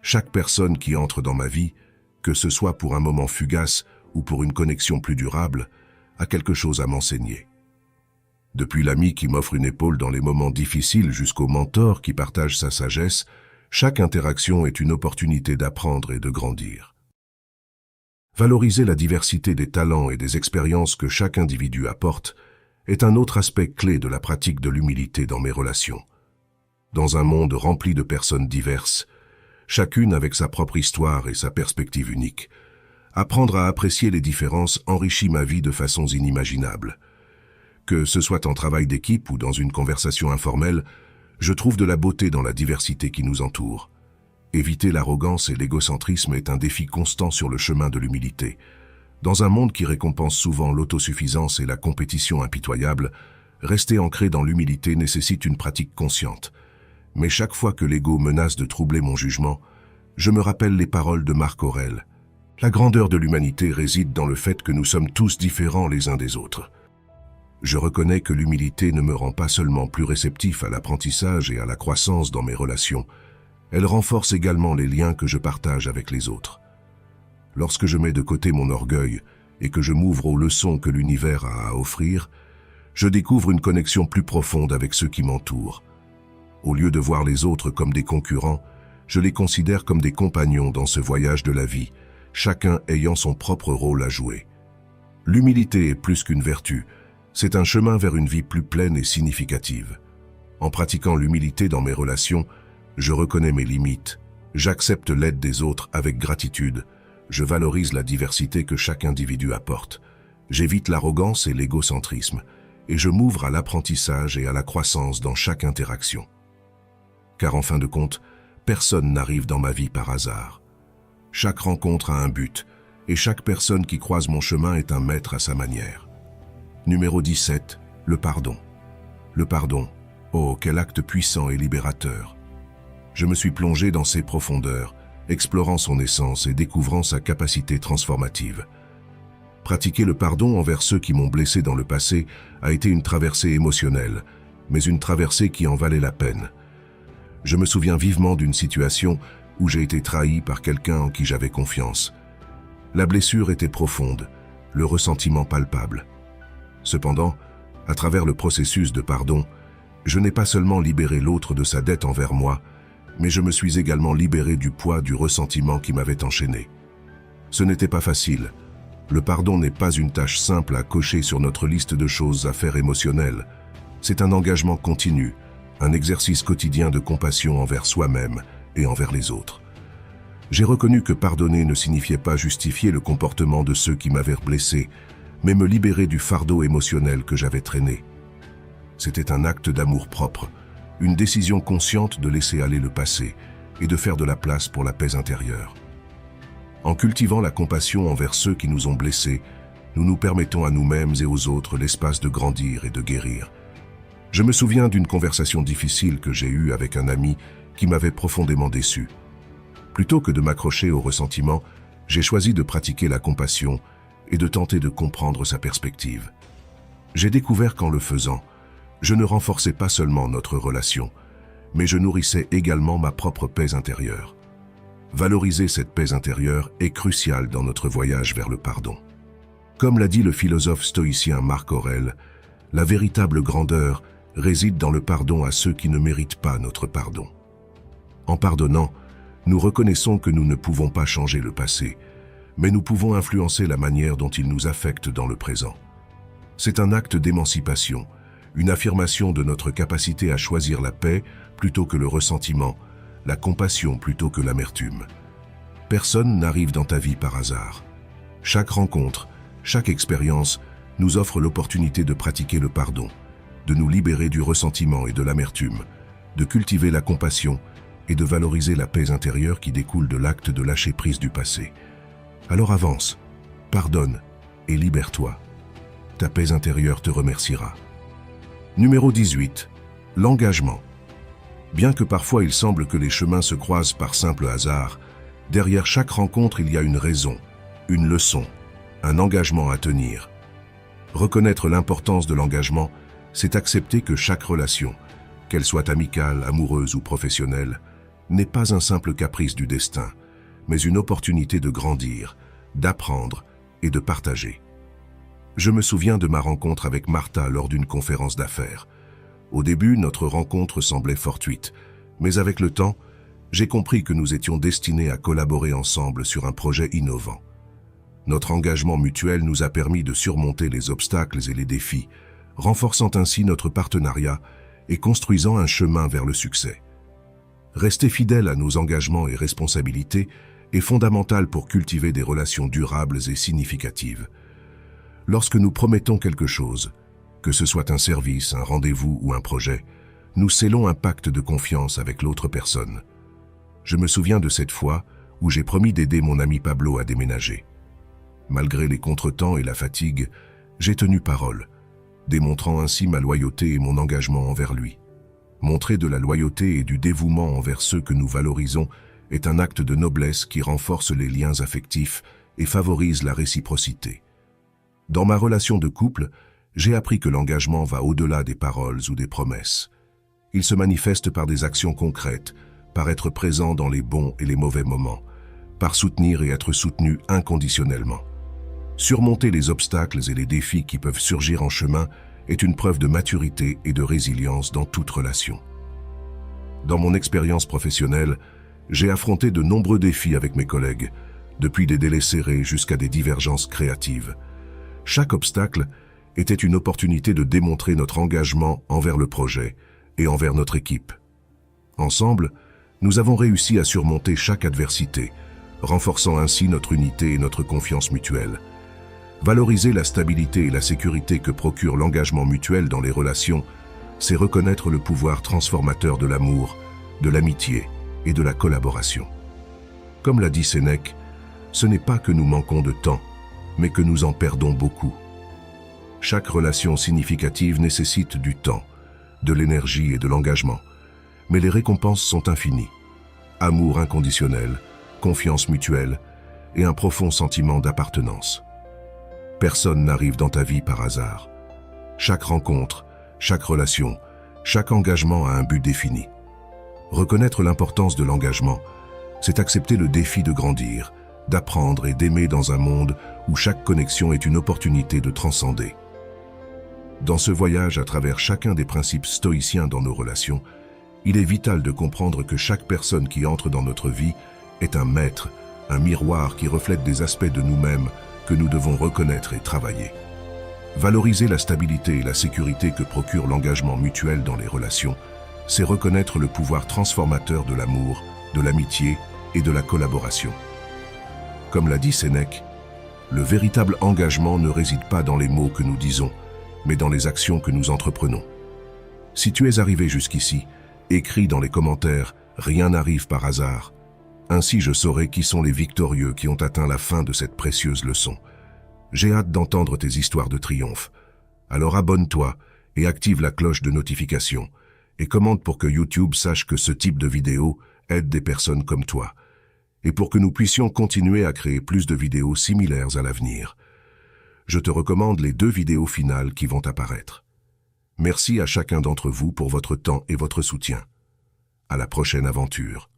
Chaque personne qui entre dans ma vie, que ce soit pour un moment fugace ou pour une connexion plus durable, a quelque chose à m'enseigner. Depuis l'ami qui m'offre une épaule dans les moments difficiles jusqu'au mentor qui partage sa sagesse, chaque interaction est une opportunité d'apprendre et de grandir. Valoriser la diversité des talents et des expériences que chaque individu apporte est un autre aspect clé de la pratique de l'humilité dans mes relations. Dans un monde rempli de personnes diverses, chacune avec sa propre histoire et sa perspective unique, apprendre à apprécier les différences enrichit ma vie de façons inimaginables. Que ce soit en travail d'équipe ou dans une conversation informelle, je trouve de la beauté dans la diversité qui nous entoure. Éviter l'arrogance et l'égocentrisme est un défi constant sur le chemin de l'humilité. Dans un monde qui récompense souvent l'autosuffisance et la compétition impitoyable, rester ancré dans l'humilité nécessite une pratique consciente. Mais chaque fois que l'ego menace de troubler mon jugement, je me rappelle les paroles de Marc Aurèle. La grandeur de l'humanité réside dans le fait que nous sommes tous différents les uns des autres. Je reconnais que l'humilité ne me rend pas seulement plus réceptif à l'apprentissage et à la croissance dans mes relations, elle renforce également les liens que je partage avec les autres. Lorsque je mets de côté mon orgueil et que je m'ouvre aux leçons que l'univers a à offrir, je découvre une connexion plus profonde avec ceux qui m'entourent. Au lieu de voir les autres comme des concurrents, je les considère comme des compagnons dans ce voyage de la vie, chacun ayant son propre rôle à jouer. L'humilité est plus qu'une vertu, c'est un chemin vers une vie plus pleine et significative. En pratiquant l'humilité dans mes relations, je reconnais mes limites, j'accepte l'aide des autres avec gratitude, je valorise la diversité que chaque individu apporte, j'évite l'arrogance et l'égocentrisme, et je m'ouvre à l'apprentissage et à la croissance dans chaque interaction. Car en fin de compte, personne n'arrive dans ma vie par hasard. Chaque rencontre a un but, et chaque personne qui croise mon chemin est un maître à sa manière. Numéro 17, le pardon. Le pardon, oh quel acte puissant et libérateur. Je me suis plongé dans ses profondeurs, explorant son essence et découvrant sa capacité transformative. Pratiquer le pardon envers ceux qui m'ont blessé dans le passé a été une traversée émotionnelle, mais une traversée qui en valait la peine. Je me souviens vivement d'une situation où j'ai été trahi par quelqu'un en qui j'avais confiance. La blessure était profonde, le ressentiment palpable. Cependant, à travers le processus de pardon, je n'ai pas seulement libéré l'autre de sa dette envers moi, mais je me suis également libéré du poids du ressentiment qui m'avait enchaîné. Ce n'était pas facile. Le pardon n'est pas une tâche simple à cocher sur notre liste de choses à faire émotionnelles. C'est un engagement continu, un exercice quotidien de compassion envers soi-même et envers les autres. J'ai reconnu que pardonner ne signifiait pas justifier le comportement de ceux qui m'avaient blessé, mais me libérer du fardeau émotionnel que j'avais traîné. C'était un acte d'amour-propre, une décision consciente de laisser aller le passé et de faire de la place pour la paix intérieure. En cultivant la compassion envers ceux qui nous ont blessés, nous nous permettons à nous-mêmes et aux autres l'espace de grandir et de guérir. Je me souviens d'une conversation difficile que j'ai eue avec un ami qui m'avait profondément déçu. Plutôt que de m'accrocher au ressentiment, j'ai choisi de pratiquer la compassion et de tenter de comprendre sa perspective. J'ai découvert qu'en le faisant, je ne renforçais pas seulement notre relation, mais je nourrissais également ma propre paix intérieure. Valoriser cette paix intérieure est crucial dans notre voyage vers le pardon. Comme l'a dit le philosophe stoïcien Marc Aurèle, la véritable grandeur réside dans le pardon à ceux qui ne méritent pas notre pardon. En pardonnant, nous reconnaissons que nous ne pouvons pas changer le passé, mais nous pouvons influencer la manière dont il nous affecte dans le présent. C'est un acte d'émancipation, une affirmation de notre capacité à choisir la paix plutôt que le ressentiment, la compassion plutôt que l'amertume. Personne n'arrive dans ta vie par hasard. Chaque rencontre, chaque expérience nous offre l'opportunité de pratiquer le pardon, de nous libérer du ressentiment et de l'amertume, de cultiver la compassion et de valoriser la paix intérieure qui découle de l'acte de lâcher prise du passé. Alors avance, pardonne et libère-toi. Ta paix intérieure te remerciera. Numéro 18. L'engagement. Bien que parfois il semble que les chemins se croisent par simple hasard, derrière chaque rencontre il y a une raison, une leçon, un engagement à tenir. Reconnaître l'importance de l'engagement, c'est accepter que chaque relation, qu'elle soit amicale, amoureuse ou professionnelle, n'est pas un simple caprice du destin, mais une opportunité de grandir, d'apprendre et de partager. Je me souviens de ma rencontre avec Martha lors d'une conférence d'affaires. Au début, notre rencontre semblait fortuite, mais avec le temps, j'ai compris que nous étions destinés à collaborer ensemble sur un projet innovant. Notre engagement mutuel nous a permis de surmonter les obstacles et les défis, renforçant ainsi notre partenariat et construisant un chemin vers le succès. Rester fidèle à nos engagements et responsabilités est fondamental pour cultiver des relations durables et significatives. Lorsque nous promettons quelque chose, Que ce soit un service, un rendez-vous ou un projet, nous scellons un pacte de confiance avec l'autre personne. Je me souviens de cette fois où j'ai promis d'aider mon ami Pablo à déménager. Malgré les contretemps et la fatigue, j'ai tenu parole, démontrant ainsi ma loyauté et mon engagement envers lui. Montrer de la loyauté et du dévouement envers ceux que nous valorisons est un acte de noblesse qui renforce les liens affectifs et favorise la réciprocité. Dans ma relation de couple, j'ai appris que l'engagement va au-delà des paroles ou des promesses. Il se manifeste par des actions concrètes, par être présent dans les bons et les mauvais moments, par soutenir et être soutenu inconditionnellement. Surmonter les obstacles et les défis qui peuvent surgir en chemin est une preuve de maturité et de résilience dans toute relation. Dans mon expérience professionnelle, j'ai affronté de nombreux défis avec mes collègues, depuis des délais serrés jusqu'à des divergences créatives. Chaque obstacle était une opportunité de démontrer notre engagement envers le projet et envers notre équipe. Ensemble, nous avons réussi à surmonter chaque adversité, renforçant ainsi notre unité et notre confiance mutuelle. Valoriser la stabilité et la sécurité que procure l'engagement mutuel dans les relations, c'est reconnaître le pouvoir transformateur de l'amour, de l'amitié et de la collaboration. Comme l'a dit Sénèque, ce n'est pas que nous manquons de temps, mais que nous en perdons beaucoup. Chaque relation significative nécessite du temps, de l'énergie et de l'engagement, mais les récompenses sont infinies. Amour inconditionnel, confiance mutuelle et un profond sentiment d'appartenance. Personne n'arrive dans ta vie par hasard. Chaque rencontre, chaque relation, chaque engagement a un but défini. Reconnaître l'importance de l'engagement, c'est accepter le défi de grandir, d'apprendre et d'aimer dans un monde où chaque connexion est une opportunité de transcender. Dans ce voyage à travers chacun des principes stoïciens dans nos relations, il est vital de comprendre que chaque personne qui entre dans notre vie est un maître, un miroir qui reflète des aspects de nous-mêmes que nous devons reconnaître et travailler. Valoriser la stabilité et la sécurité que procure l'engagement mutuel dans les relations, c'est reconnaître le pouvoir transformateur de l'amour, de l'amitié et de la collaboration. Comme l'a dit Sénèque, le véritable engagement ne réside pas dans les mots que nous disons, mais dans les actions que nous entreprenons. Si tu es arrivé jusqu'ici, écris dans les commentaires « Rien n'arrive par hasard ». Ainsi je saurai qui sont les victorieux qui ont atteint la fin de cette précieuse leçon. J'ai hâte d'entendre tes histoires de triomphe. Alors abonne-toi et active la cloche de notification et commente pour que YouTube sache que ce type de vidéo aide des personnes comme toi et pour que nous puissions continuer à créer plus de vidéos similaires à l'avenir. Je te recommande les 2 vidéos finales qui vont apparaître. Merci à chacun d'entre vous pour votre temps et votre soutien. À la prochaine aventure.